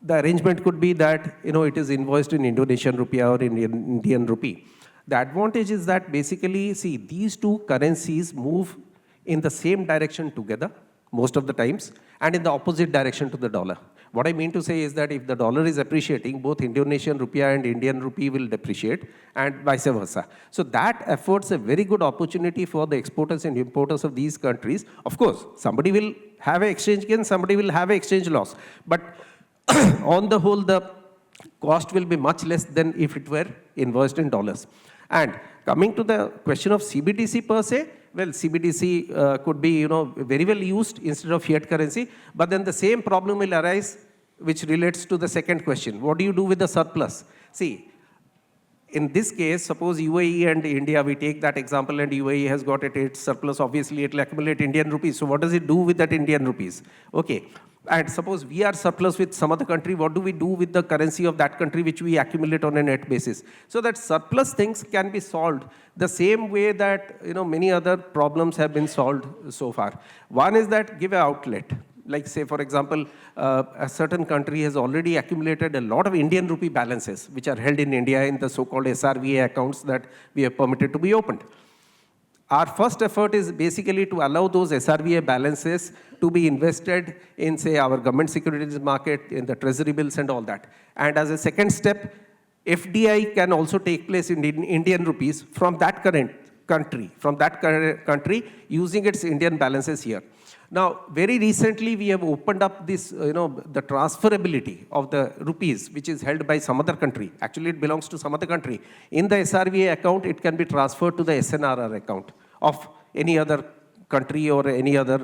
[SPEAKER 6] the arrangement could be that, it is invoiced in Indonesian rupiah or in Indian rupee, the advantage is that basically, see, these two currencies move in the same direction together most of the times and in the opposite direction to the dollar. What I mean to say is that if the dollar is appreciating, both Indonesian rupiah and Indian rupee will depreciate and vice versa. So that affords a very good opportunity for the exporters and importers of these countries. Of course, somebody will have an exchange gain, somebody will have an exchange loss. But on the whole, the cost will be much less than if it were invoiced in dollars. And coming to the question of CBDC per se, well, CBDC could be, very well used instead of fiat currency, but then the same problem will arise which relates to the second question. What do you do with the surplus? See, in this case, suppose UAE and India, we take that example, and UAE has got its surplus, obviously it will accumulate Indian rupees. So what does it do with that Indian rupees? Okay. And suppose we are surplus with some other country, what do we do with the currency of that country which we accumulate on a net basis? So that surplus things can be solved the same way that many other problems have been solved so far. One is that give an outlet. Like say, for example, a certain country has already accumulated a lot of Indian rupee balances which are held in India in the so-called SRVA accounts that we have permitted to be opened. Our first effort is basically to allow those SRVA balances to be invested in, say, our government securities market, in the treasury bills and all that. And as a second step, FDI can also take place in Indian rupees from that country using its Indian balances here. Now, very recently, we have opened up this, the transferability of the rupees, which is held by some other country. Actually, it belongs to some other country. In the SRVA account, it can be transferred to the SNRR account of any other country or any other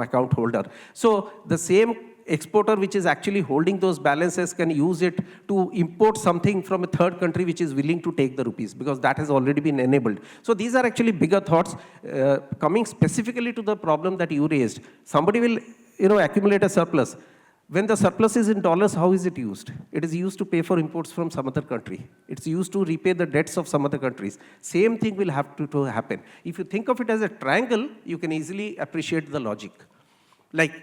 [SPEAKER 6] account holder. So the same exporter which is actually holding those balances can use it to import something from a third country which is willing to take the rupees, because that has already been enabled. So these are actually bigger thoughts. Coming specifically to the problem that you raised, somebody will accumulate a surplus. When the surplus is in dollars, how is it used? It is used to pay for imports from some other country. It's used to repay the debts of some other countries. Same thing will have to happen. If you think of it as a triangle, you can easily appreciate the logic. Like,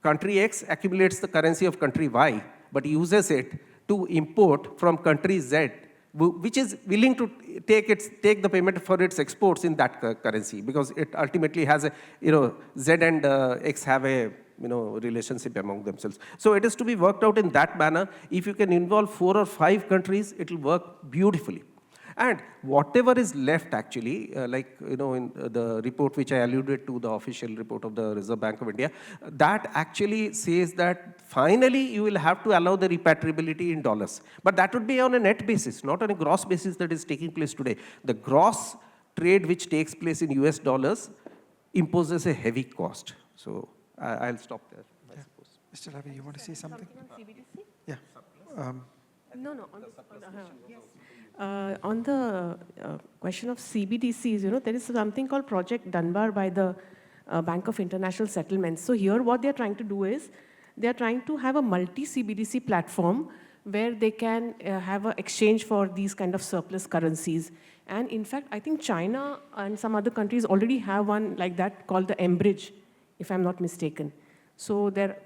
[SPEAKER 6] country X accumulates the currency of country Y, but uses it to import from country Z, which is willing to take the payment for its exports in that currency, because it ultimately has a, Z and X have a relationship among themselves. So it is to be worked out in that manner. If you can involve 4 or 5 countries, it will work beautifully. And whatever is left actually, in the report which I alluded to, the official report of the Reserve Bank of India, that actually says that finally you will have to allow the repatriability in dollars. But that would be on a net basis, not on a gross basis that is taking place today. The gross trade which takes place in US dollars imposes a heavy cost. So I'll stop there, I suppose.
[SPEAKER 2] Mr. Ravi, you want to say something?
[SPEAKER 4] On CBDC?
[SPEAKER 2] Yeah.
[SPEAKER 4] No. On the question of CBDCs, there is something called Project Dunbar by the Bank of International Settlements. So here what they're trying to do is, they're trying to have a multi-CBDC platform where they can have an exchange for these kind of surplus currencies. And in fact, I think China and some other countries already have one like that called the M-Bridge, if I'm not mistaken. So there...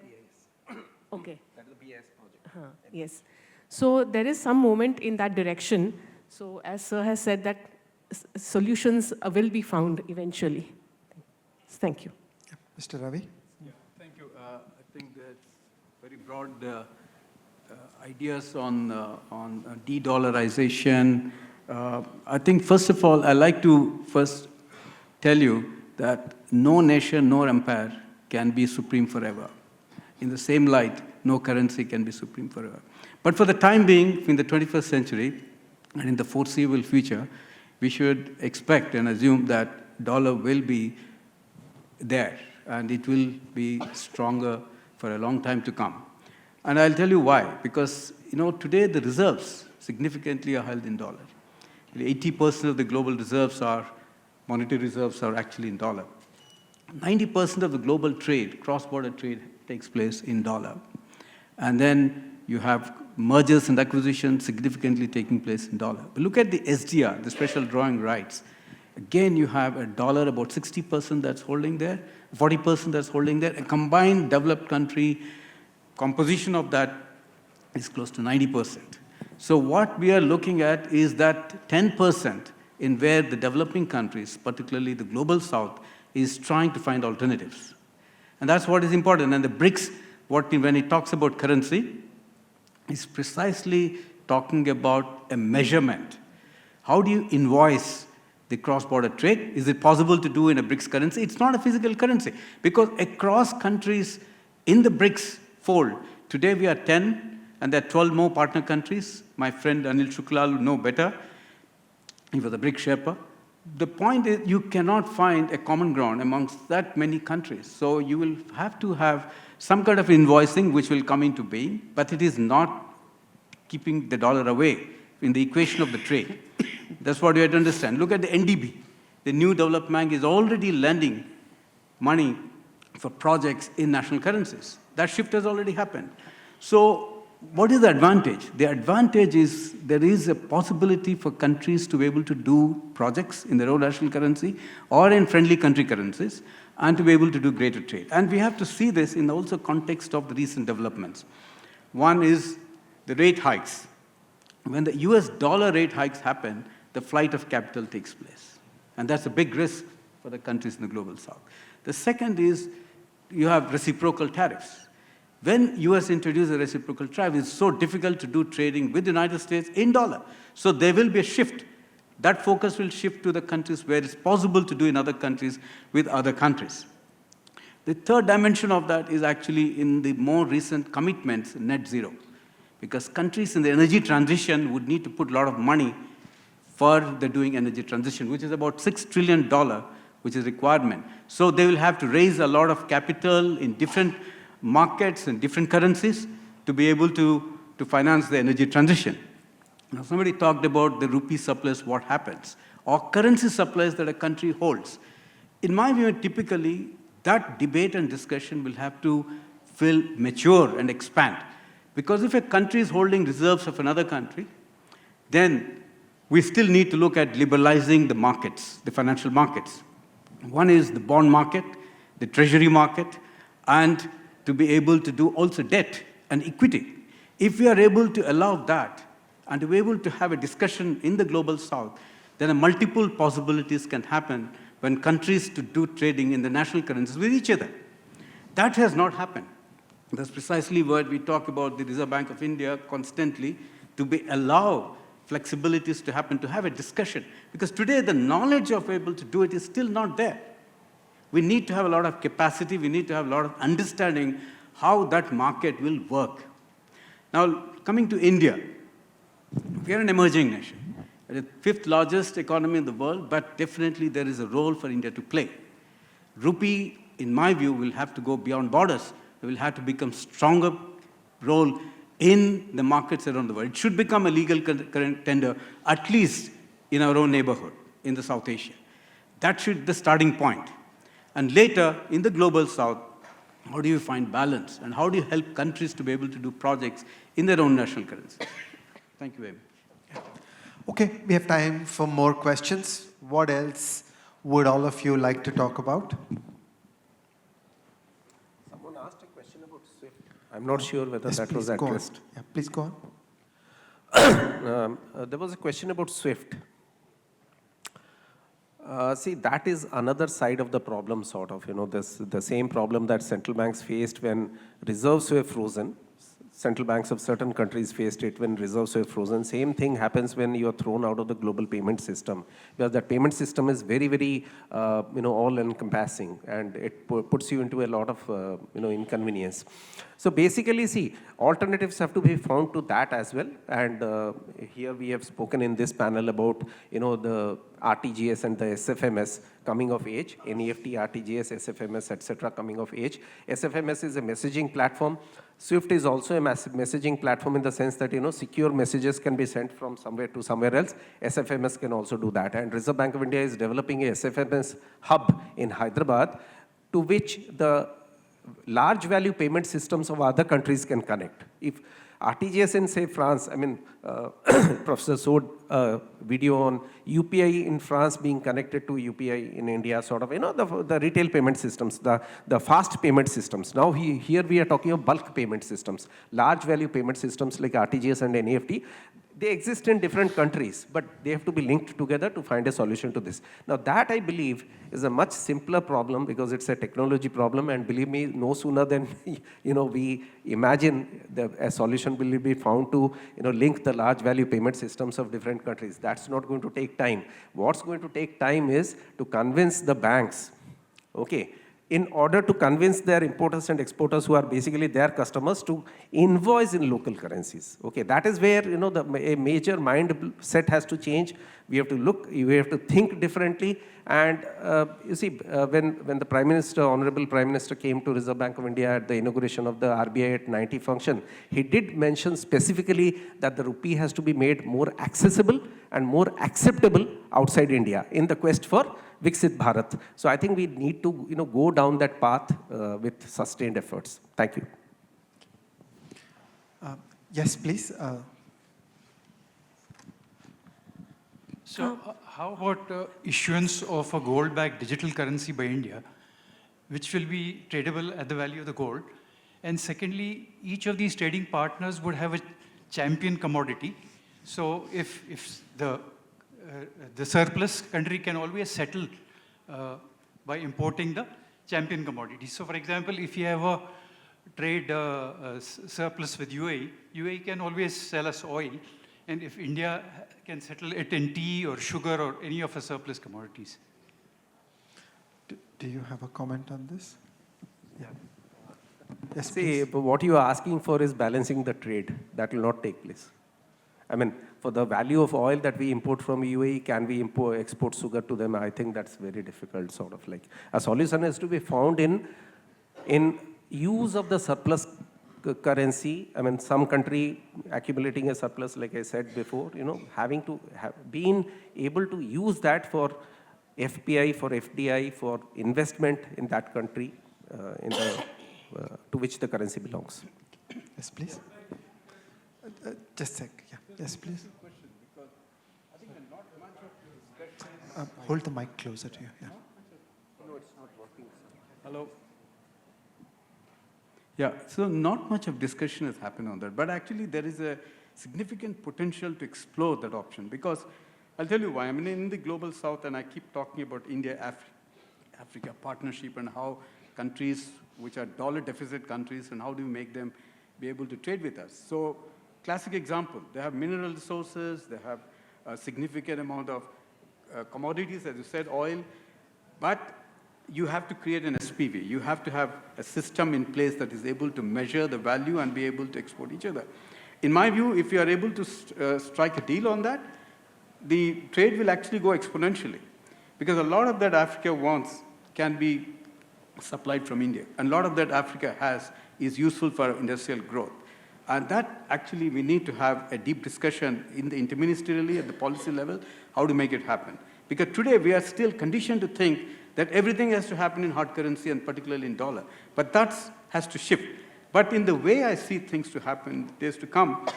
[SPEAKER 4] Okay.
[SPEAKER 6] That is the BS project.
[SPEAKER 4] Yes. So there is some movement in that direction. So as Sir has said, that solutions will be found eventually. Thank you.
[SPEAKER 2] Yeah. Mr. Ravi?
[SPEAKER 3] Yeah, thank you. I think that's very broad ideas on de-dollarization. I think, first of all, I'd like to first tell you that no nation, no empire can be supreme forever. In the same light, no currency can be supreme forever. But for the time being, in the 21st century, and in the foreseeable future, we should expect and assume that dollar will be there, and it will be stronger for a long time to come. And I'll tell you why. Because, today the reserves significantly are held in dollar. 80% of the global reserves monetary reserves are actually in dollar. 90% of the global trade, cross-border trade, takes place in dollar. And then you have mergers and acquisitions significantly taking place in dollar. But look at the SDR, the special drawing rights. Again, you have a dollar, about 60% that's holding there, 40% that's holding there. A combined developed country composition of that is close to 90%. So what we are looking at is that 10% in where the developing countries, particularly the global south, is trying to find alternatives. And that's what is important. And the BRICS, when it talks about currency, is precisely talking about a measurement. How do you invoice the cross-border trade? Is it possible to do in a BRICS currency? It's not a physical currency, because across countries in the BRICS fold, today we are 10, and there are 12 more partner countries. My friend Anil Shukla will know better. He was a BRICS Sherpa. The point is, you cannot find a common ground amongst that many countries. So you will have to have some kind of invoicing which will come into being, but it is not keeping the dollar away in the equation of the trade. That's what you have to understand. Look at the NDB. The new development bank is already lending money for projects in national currencies. That shift has already happened. So what is the advantage? The advantage is there is a possibility for countries to be able to do projects in their own national currency or in friendly country currencies, and to be able to do greater trade. And we have to see this in also context of the recent developments. One is the rate hikes. When the US dollar rate hikes happen, the flight of capital takes place. And that's a big risk for the countries in the global south. The second is you have reciprocal tariffs. When US introduced a reciprocal tariff, it's so difficult to do trading with the United States in dollar. So there will be a shift. That focus will shift to the countries where it's possible to do in other countries with other countries. The third dimension of that is actually in the more recent commitments, net zero. Because countries in the energy transition would need to put a lot of money for the doing energy transition, which is about $6 trillion, which is requirement. So they will have to raise a lot of capital in different markets and different currencies to be able to finance the energy transition. Now, somebody talked about the rupee surplus, what happens, or currency surplus that a country holds. In my view, typically, that debate and discussion will have to mature and expand. Because if a country is holding reserves of another country, then we still need to look at liberalizing the markets, the financial markets. One is the bond market, the treasury market, and to be able to do also debt and equity. If we are able to allow that and to be able to have a discussion in the global south, then multiple possibilities can happen when countries to do trading in the national currencies with each other. That has not happened. That's precisely what we talk about the Reserve Bank of India constantly, to allow flexibilities to happen, to have a discussion. Because today the knowledge of able to do it is still not there. We need to have a lot of capacity, we need to have a lot of understanding how that market will work. Now, coming to India, we are an emerging nation. We're the fifth largest economy in the world, but definitely there is a role for India to play. Rupee, in my view, will have to go beyond borders. It will have to become stronger role in the markets around the world. It should become a legal current tender, at least in our own neighborhood, in the South Asia. That should be the starting point. And later, in the global south, how do you find balance? And how do you help countries to be able to do projects in their own national currency? Thank you very much.
[SPEAKER 2] Okay, we have time for more questions. What else would all of you like to talk about?
[SPEAKER 6] Someone asked a question about SWIFT. I'm not sure whether that was
[SPEAKER 2] go on.
[SPEAKER 6] addressed.
[SPEAKER 2] Yeah, please go on.
[SPEAKER 6] There was a question about SWIFT. See, that is another side of the problem, sort of. The same problem that central banks faced when reserves were frozen. Central banks of certain countries faced it when reserves were frozen. Same thing happens when you are thrown out of the global payment system, because that payment system is very, very, all-encompassing, and it puts you into a lot of, inconvenience. So basically, see, alternatives have to be found to that as well. And here we have spoken in this panel about, the RTGS and the SFMS coming of age, NEFT, RTGS, SFMS, etc. coming of age. SFMS is a messaging platform. SWIFT is also a massive messaging platform in the sense that, secure messages can be sent from somewhere to somewhere else. SFMS can also do that. And Reserve Bank of India is developing a SFMS hub in Hyderabad, to which the large value payment systems of other countries can connect. If RTGS in, say, France, Professor showed a video on UPI in France being connected to UPI in India, sort of, the retail payment systems, the fast payment systems. Now, here we are talking of bulk payment systems, large value payment systems like RTGS and NEFT. They exist in different countries, but they have to be linked together to find a solution to this. Now, that, I believe, is a much simpler problem, because it's a technology problem, and believe me, no sooner than we imagine a solution will be found to link the large value payment systems of different countries. That's not going to take time. What's going to take time is to convince the banks, in order to convince their importers and exporters, who are basically their customers, to invoice in local currencies. That is where a major mindset has to change. We have to look, we have to think differently. And you see, when the Prime Minister, Honorable Prime Minister, came to Reserve Bank of India at the inauguration of the RBI at 90 function, he did mention specifically that the rupee has to be made more accessible and more acceptable outside India in the quest for Viksit Bharat. So I think we need to go down that path with sustained efforts. Thank you.
[SPEAKER 2] Yes, please.
[SPEAKER 11] So how about issuance of a gold-backed digital currency by India, which will be tradable at the value of the gold? And secondly, each of these trading partners would have a champion commodity. So if the surplus country can always settle by importing the champion commodity. So for example, if you have a trade surplus with UAE, UAE can always sell us oil. And if India can settle it in tea or sugar or any of the surplus commodities.
[SPEAKER 2] Do you have a comment on this? Yes,
[SPEAKER 6] See,
[SPEAKER 2] please.
[SPEAKER 6] but what you are asking for is balancing the trade. That will not take place. I mean, for the value of oil that we import from UAE, can we export sugar to them? I think that's very difficult, sort of like. A solution has to be found in use of the surplus currency. I mean, some country accumulating a surplus, like I said before, having to being able to use that for FPI, for FDI, for investment in that country, to which the currency belongs.
[SPEAKER 2] Yes, please. Just a sec. Yeah. Yes, please. Hold the mic closer to you. Yeah.
[SPEAKER 3] Hello. Yeah, so not much of discussion has happened on that, but actually there is a significant potential to explore that option, because I'll tell you why. I mean, in the global south, and I keep talking about India-Africa partnership and how countries which are dollar deficit countries, and how do we make them be able to trade with us. So classic example, they have mineral resources, they have a significant amount of commodities, as you said, oil, but you have to create an SPV. You have to have a system in place that is able to measure the value and be able to export each other. In my view, if you are able to strike a deal on that, the trade will actually go exponentially, because a lot of that Africa wants can be supplied from India, and a lot of that Africa has is useful for industrial growth. And that actually we need to have a deep discussion in the interministerially at the policy level, how to make it happen. Because today we are still conditioned to think that everything has to happen in hard currency and particularly in dollar. But that has to shift. But in the way I see things to happen, days to come,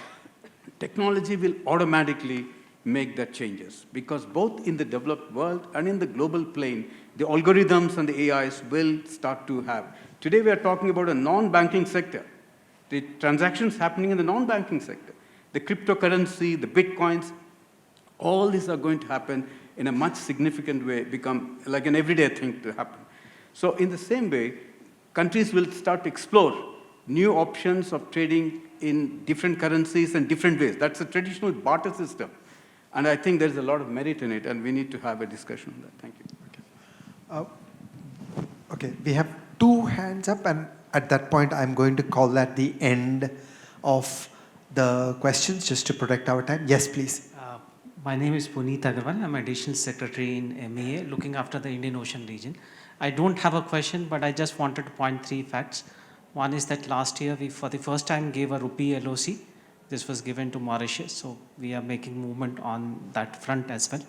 [SPEAKER 3] technology will automatically make that changes. Because both in the developed world and in the global plane, the algorithms and the AIs will start to have. Today we are talking about a non-banking sector. The transactions happening in the non-banking sector. The cryptocurrency, the bitcoins, all these are going to happen in a much significant way, become like an everyday thing to happen. So in the same way, countries will start to explore new options of trading in different currencies and different ways. That's a traditional barter system. And I think there's a lot of merit in it, and we need to have a discussion on that. Thank you.
[SPEAKER 2] Okay, we have 2 hands up, and at that point, I'm going to call that the end of the questions, just to protect our time. Yes, please.
[SPEAKER 12] My name is Puneet Agarwal. I'm Additional Secretary in MEA, looking after the Indian Ocean region. I don't have a question, but I just wanted to point 3 facts. One is that last year, we for the first time gave a rupee LOC. This was given to Mauritius, so we are making movement on that front as well.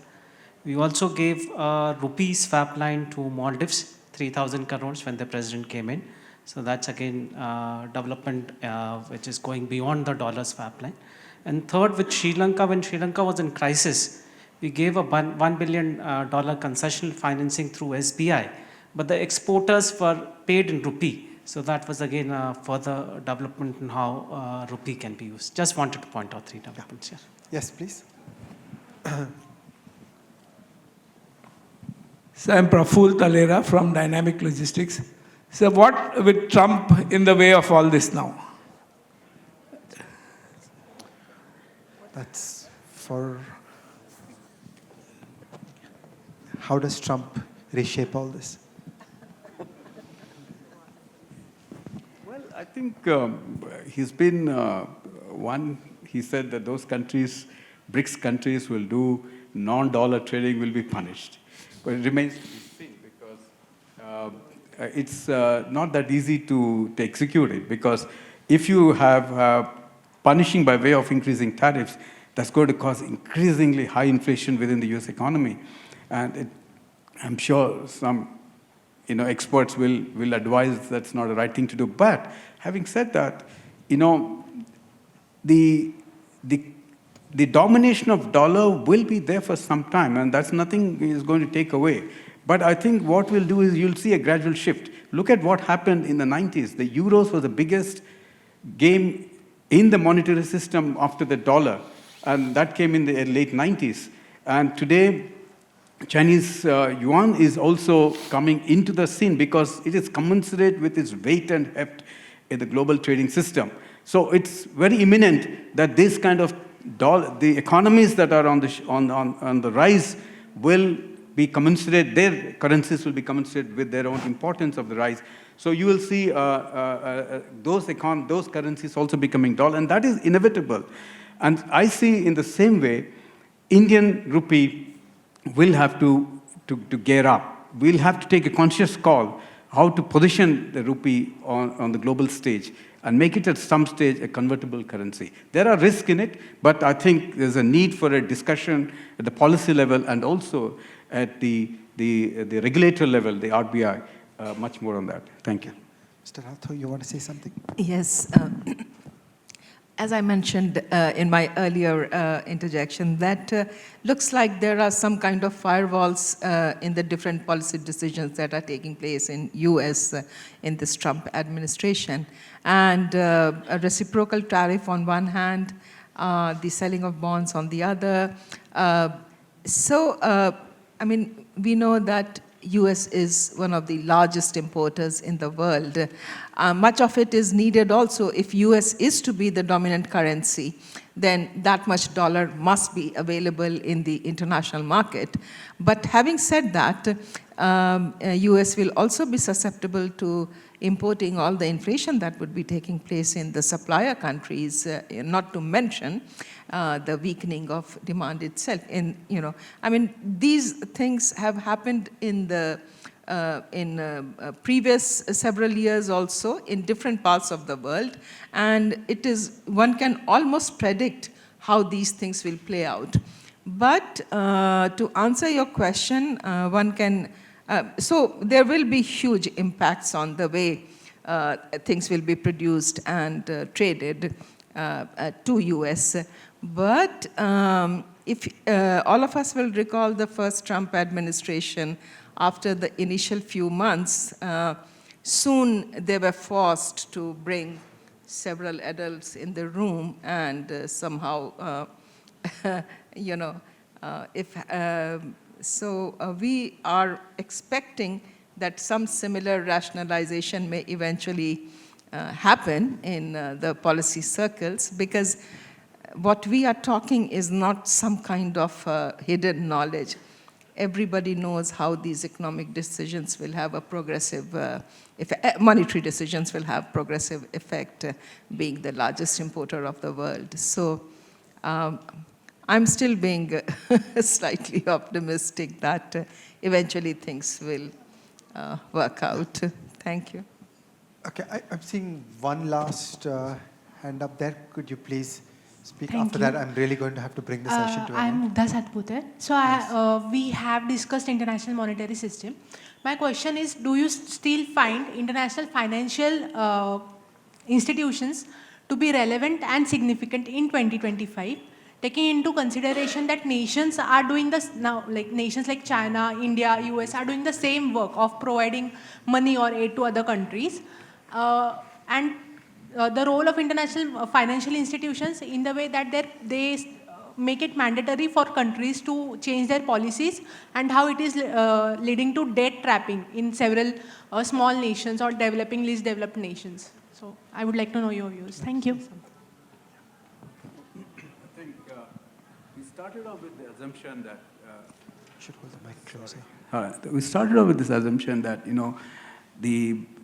[SPEAKER 12] We also gave a rupee swap line to Maldives, 3,000 crores when the president came in. So that's again development which is going beyond the dollar swap line. And third, with Sri Lanka, when Sri Lanka was in crisis, we gave a $1 billion concessional financing through SBI, but the exporters were paid in rupee. So that was again further development in how rupee can be used. Just wanted to point out 3 developments here.
[SPEAKER 2] Yes, please.
[SPEAKER 13] So I'm Praful Talera from Dynamic Logistics. So what with Trump in the way of all this now?
[SPEAKER 2] That's for... How does Trump reshape all this?
[SPEAKER 3] Well, I think he's been he said that those countries, BRICS countries, will do non-dollar trading will be punished. But it remains to be seen, because it's not that easy to execute it, because if you have punishing by way of increasing tariffs, that's going to cause increasingly high inflation within the US economy. And I'm sure some experts will advise that's not the right thing to do. But having said that, the domination of dollar will be there for some time, and that's nothing is going to take away. But I think what we'll do is you'll see a gradual shift. Look at what happened in the 90s. The euros was the biggest game in the monetary system after the dollar, and that came in the late 90s. And today, Chinese yuan is also coming into the scene because it is commensurate with its weight and heft in the global trading system. So it's very imminent that this kind of the economies that are on the rise will be commensurate, their currencies will be commensurate with their own importance of the rise. So you will see those currencies also becoming dollar, and that is inevitable. And I see in the same way, Indian rupee will have to gear up. We'll have to take a conscious call how to position the rupee on the global stage and make it at some stage a convertible currency. There are risks in it, but I think there's a need for a discussion at the policy level and also at the regulator level, the RBI, much more on that. Thank you.
[SPEAKER 2] Mr. Rathore, you want to say something?
[SPEAKER 7] Yes. As I mentioned in my earlier interjection, that looks like there are some kind of firewalls in the different policy decisions that are taking place in US in this Trump administration. And a reciprocal tariff on one hand, the selling of bonds on the other. I mean, we know that US is one of the largest importers in the world. Much of it is needed also. If US is to be the dominant currency, then that much dollar must be available in the international market. But having said that, US will also be susceptible to importing all the inflation that would be taking place in the supplier countries, not to mention the weakening of demand itself. I mean, these things have happened in the previous several years also in different parts of the world, and one can almost predict how these things will play out. But to answer your question, so there will be huge impacts on the way things will be produced and traded to US. But if all of us will recall the first Trump administration, after the initial few months, soon they were forced to bring several adults in the room and somehow, we are expecting that some similar rationalization may eventually happen in the policy circles, because what we are talking is not some kind of hidden knowledge. Everybody knows how these economic decisions will have a progressive monetary decisions will have progressive effect, being the largest importer of the world. So I'm still being slightly optimistic that eventually things will work out. Thank you.
[SPEAKER 2] Okay, I'm seeing one last hand up there. Could you please speak?
[SPEAKER 14] Thank
[SPEAKER 2] After
[SPEAKER 14] you.
[SPEAKER 2] that, I'm really going to have to bring the session to an
[SPEAKER 14] I'm
[SPEAKER 2] end.
[SPEAKER 14] Mugdha Satputar. So we have discussed international monetary system. My question is, do you still find international financial institutions to be relevant and significant in 2025, taking into consideration that nations are doing this now, like nations like China, India, US are doing the same work of providing money or aid to other countries, and the role of international financial institutions in the way that they make it mandatory for countries to change their policies, and how it is leading to debt trapping in several small nations or developing, least developed nations. So I would like to know your views. Thank you.
[SPEAKER 3] I think we started off with the assumption that
[SPEAKER 2] Should hold the mic closer.
[SPEAKER 3] we started off with this assumption that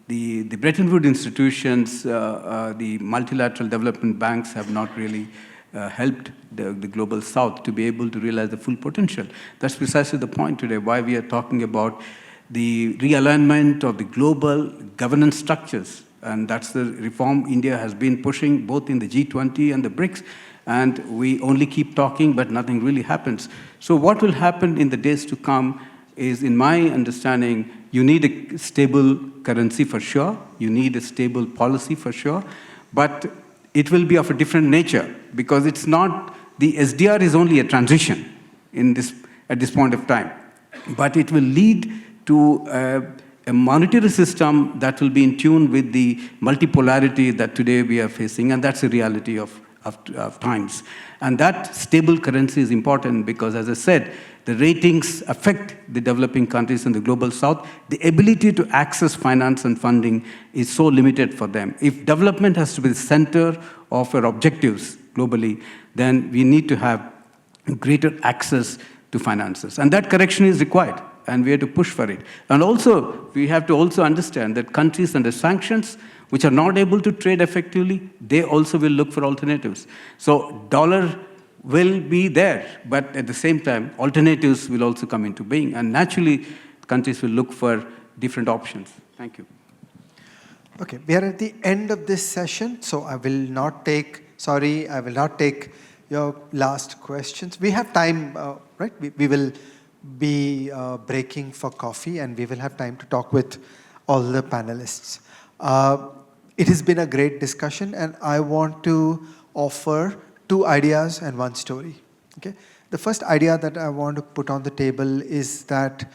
[SPEAKER 3] the Bretton Woods institutions, the multilateral development banks have not really helped the global South to be able to realize the full potential. That's precisely the point today, why we are talking about the realignment of the global governance structures. And that's the reform India has been pushing, both in the G20 and the BRICS. And we only keep talking, but nothing really happens. So what will happen in the days to come is, in my understanding, you need a stable currency for sure. You need a stable policy for sure. But it will be of a different nature, because it's not, the SDR is only a transition at this point of time. But it will lead to a monetary system that will be in tune with the multipolarity that today we are facing, and that's a reality of times. And that stable currency is important because, as I said, the ratings affect the developing countries in the global South. The ability to access finance and funding is so limited for them. If development has to be the center of our objectives globally, then we need to have greater access
[SPEAKER 15] to financiers. And that correction is required, and we have to push for it. And also, we have to also understand that countries under sanctions, which are not able to trade effectively, they also will look for alternatives. So dollar will be there, but at the same time, alternatives will also come into being. And naturally, countries will look for different options. Thank you.
[SPEAKER 2] Okay, we are at the end of this session, so I will not take your last questions. We have time, right? We will be breaking for coffee, and we will have time to talk with all the panelists. It has been a great discussion, and I want to offer 2 ideas and 1 story. Okay? The first idea that I want to put on the table is that,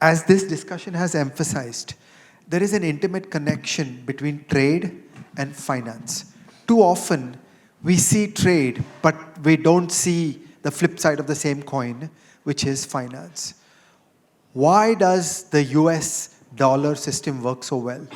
[SPEAKER 2] as this discussion has emphasized, there is an intimate connection between trade and finance. Too often, we see trade, but we don't see the flip side of the same coin, which is finance. Why does the US dollar system work so well?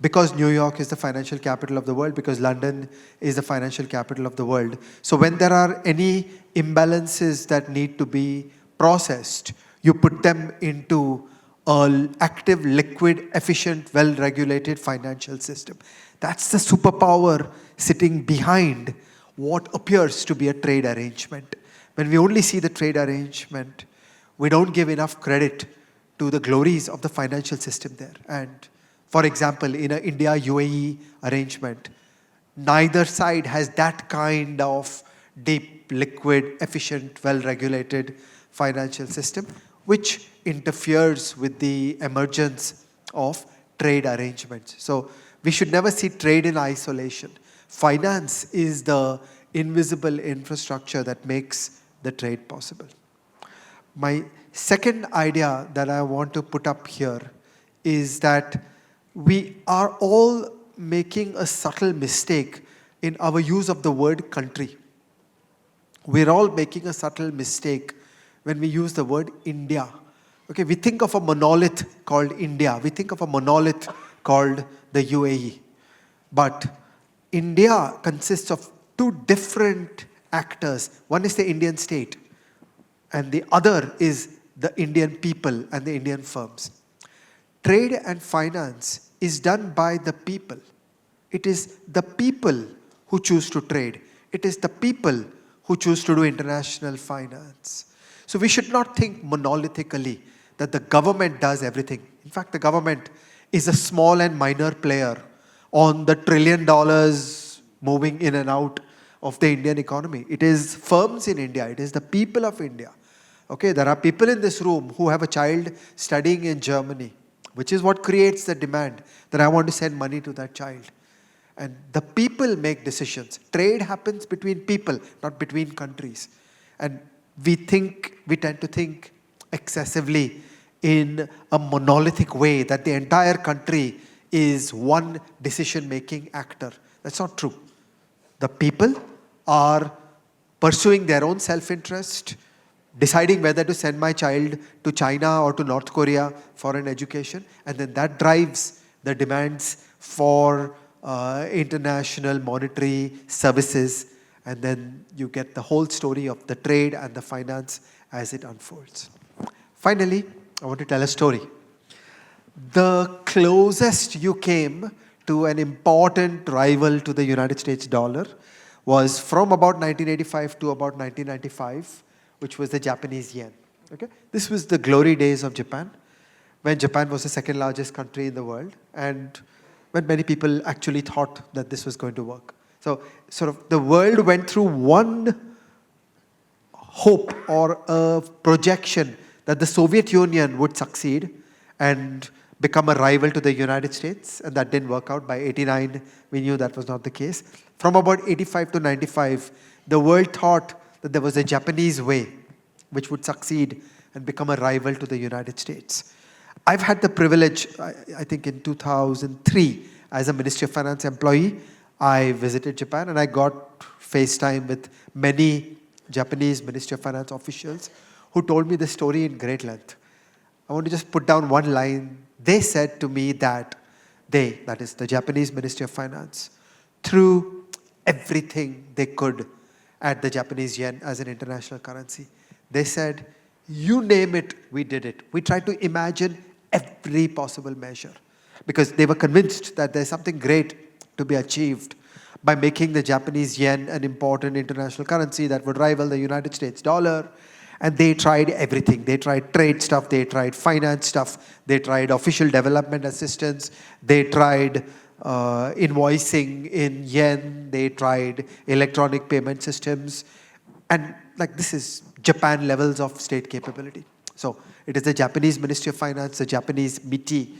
[SPEAKER 2] Because New York is the financial capital of the world, because London is the financial capital of the world. So when there are any imbalances that need to be processed, you put them into an active, liquid, efficient, well-regulated financial system. That's the superpower sitting behind what appears to be a trade arrangement. When we only see the trade arrangement, we don't give enough credit to the glories of the financial system there. And for example, in an India-UAE arrangement, neither side has that kind of deep, liquid, efficient, well-regulated financial system, which interferes with the emergence of trade arrangements. So we should never see trade in isolation. Finance is the invisible infrastructure that makes the trade possible. My second idea that I want to put up here is that we are all making a subtle mistake in our use of the word country. We're all making a subtle mistake when we use the word India. Okay, we think of a monolith called India. We think of a monolith called the UAE. But India consists of 2 different actors. One is the Indian state, and the other is the Indian people and the Indian firms. Trade and finance is done by the people. It is the people who choose to trade. It is the people who choose to do international finance. So we should not think monolithically that the government does everything. In fact, the government is a small and minor player on the $1 trillion moving in and out of the Indian economy. It is firms in India. It is the people of India. Okay, there are people in this room who have a child studying in Germany, which is what creates the demand that I want to send money to that child. And the people make decisions. Trade happens between people, not between countries. And we tend to think excessively in a monolithic way that the entire country is one decision-making actor. That's not true. The people are pursuing their own self-interest, deciding whether to send my child to China or to North Korea for an education, and then that drives the demands for international monetary services, and then you get the whole story of the trade and the finance as it unfolds. Finally, I want to tell a story. The closest you came to an important rival to the United States dollar was from about 1985 to about 1995, which was the Japanese yen. Okay? This was the glory days of Japan, when Japan was the 2nd largest country in the world, and when many people actually thought that this was going to work. So sort of the world went through one hope or a projection that the Soviet Union would succeed and become a rival to the United States, and that didn't work out. By 89, we knew that was not the case. From about 85 to 95, the world thought that there was a Japanese way which would succeed and become a rival to the United States. I've had the privilege, I think in 2003, as a Ministry of Finance employee, I visited Japan and I got FaceTime with many Japanese Ministry of Finance officials who told me the story in great length. I want to just put down one line. They said to me that that is the Japanese Ministry of Finance, threw everything they could at the Japanese yen as an international currency. They said, you name it, we did it. We tried to imagine every possible measure because they were convinced that there's something great to be achieved by making the Japanese yen an important international currency that would rival the United States dollar. And they tried everything. They tried trade stuff, they tried finance stuff, they tried official development assistance, they tried invoicing in yen, they tried electronic payment systems. And like this is Japan levels of state capability. So it is the Japanese Ministry of Finance, the Japanese MITI,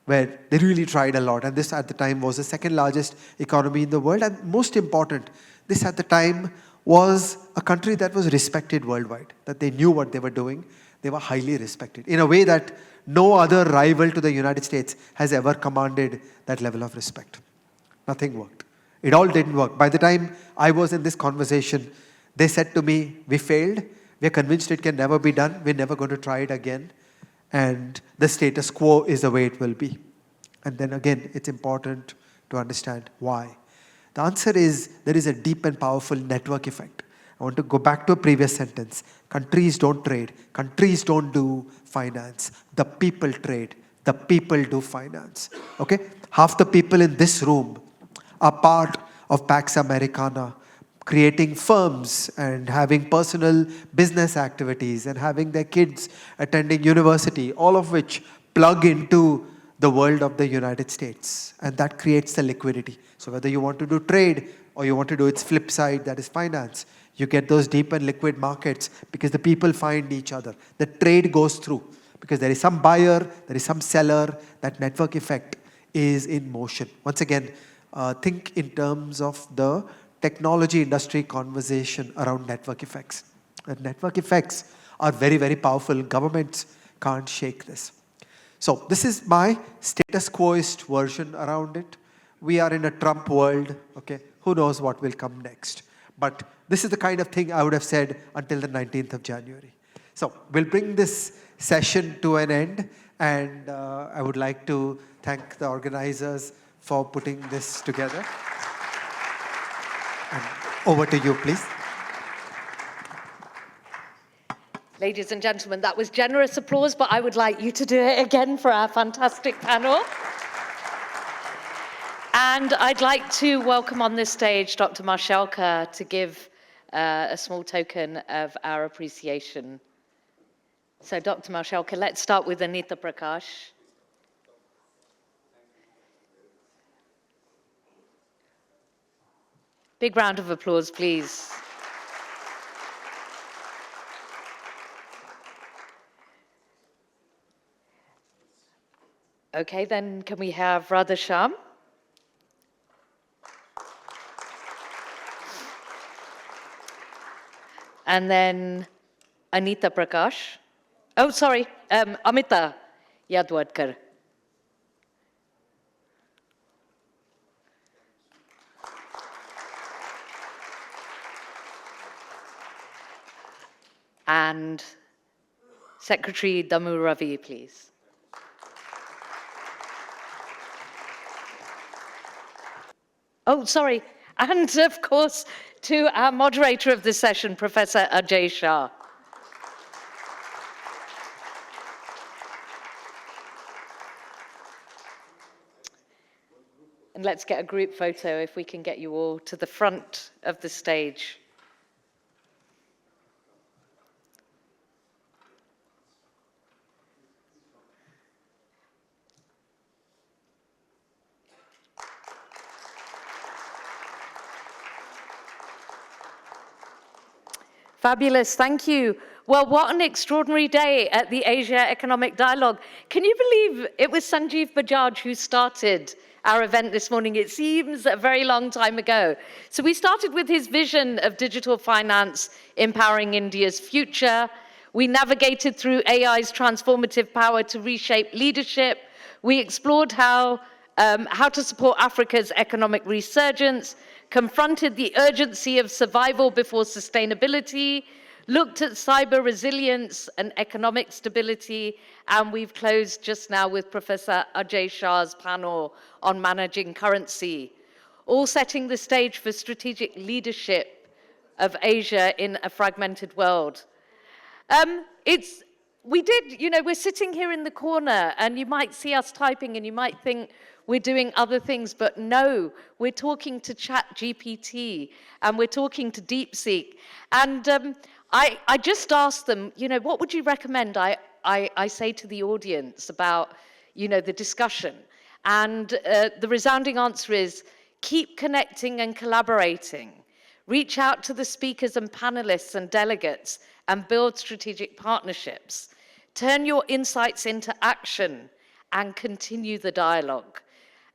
[SPEAKER 2] where they really tried a lot. And this at the time was the second largest economy in the world. And most important, this at the time was a country that was respected worldwide, that they knew what they were doing. They were highly respected in a way that no other rival to the United States has ever commanded that level of respect. Nothing worked. It all didn't work. By the time I was in this conversation, they said to me, we failed. We're convinced it can never be done. We're never going to try it again. And the status quo is the way it will be. And then again, it's important to understand why. The answer is there is a deep and powerful network effect. I want to go back to a previous sentence. Countries don't trade. Countries don't do finance. The people trade. The people do finance. Okay? Half the people in this room are part of Pax Americana, creating firms and having personal business activities and having their kids attending university, all of which plug into the world of the United States. And that creates the liquidity. So whether you want to do trade or you want to do its flip side, that is finance, you get those deep and liquid markets because the people find each other. The trade goes through because there is some buyer, there is some seller. That network effect is in motion. Once again, think in terms of the technology industry conversation around network effects. And network effects are very, very powerful. Governments can't shake this. So this is my status quoist version around it. We are in a Trump world, okay? Who knows what will come next? But this is the kind of thing I would have said until the 19th of January. So we'll bring this session to an end, and I would like to thank the organizers for putting this together. And over to you, please.
[SPEAKER 1] Ladies and gentlemen, that was generous applause, but I would like you to do it again for our fantastic panel. And I'd like to welcome on this stage Dr. Marshalka to give a small token of our appreciation. So Dr. Marshalka, let's start with Anita Prakash. Big round of applause, please. Okay, then can we have Radhesham? And then Anita Prakash. Oh, sorry, Amita Yadwadkar. And Secretary Damu Ravi, please. Oh, sorry. And of course, to our moderator of this session, Professor Ajay Shah. And let's get a group photo if we can get you all to the front of the stage. Fabulous, thank you. Well, what an extraordinary day at the Asia Economic Dialogue. Can you believe it was Sanjeev Bajaj who started our event this morning? It seems a very long time ago. So we started with his vision of digital finance empowering India's future. We navigated through AI's transformative power to reshape leadership. We explored how to support Africa's economic resurgence, confronted the urgency of survival before sustainability, looked at cyber resilience and economic stability, and we've closed just now with Professor Ajay Shah's panel on managing currency, all setting the stage for strategic leadership of Asia in a fragmented world. We're sitting here in the corner and you might see us typing and you might think we're doing other things, but no, we're talking to ChatGPT and we're talking to DeepSeek. And I just asked them, what would you recommend I say to the audience about, the discussion? And the resounding answer is, keep connecting and collaborating. Reach out to the speakers and panelists and delegates and build strategic partnerships. Turn your insights into action and continue the dialogue.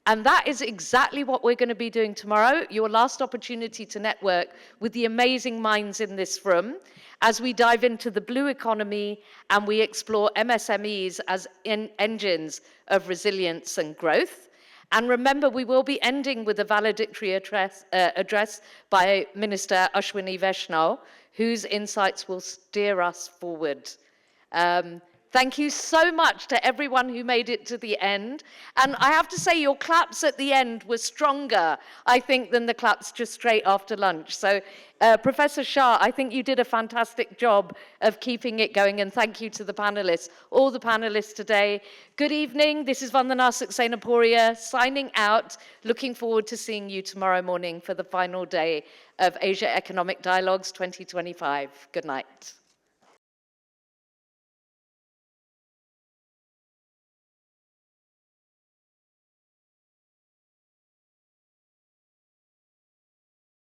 [SPEAKER 1] And that is exactly what we're going to be doing tomorrow, your last opportunity to network with the amazing minds in this room as we dive into the blue economy and we explore MSMEs as engines of resilience and growth. And remember, we will be ending with a valedictory address by Minister Ashwini Vaishnaw, whose insights will steer us forward. Thank you so much to everyone who made it to the end. And I have to say, your claps at the end were stronger, I think, than the claps just straight after lunch. So, Professor Shah, I think you did a fantastic job of keeping it going. And thank you to the panelists, all the panelists today. Good evening. This is Vandana Saxena-Poria signing out. Looking forward to seeing you tomorrow morning for the final day of Asia Economic Dialogues 2025. Good night.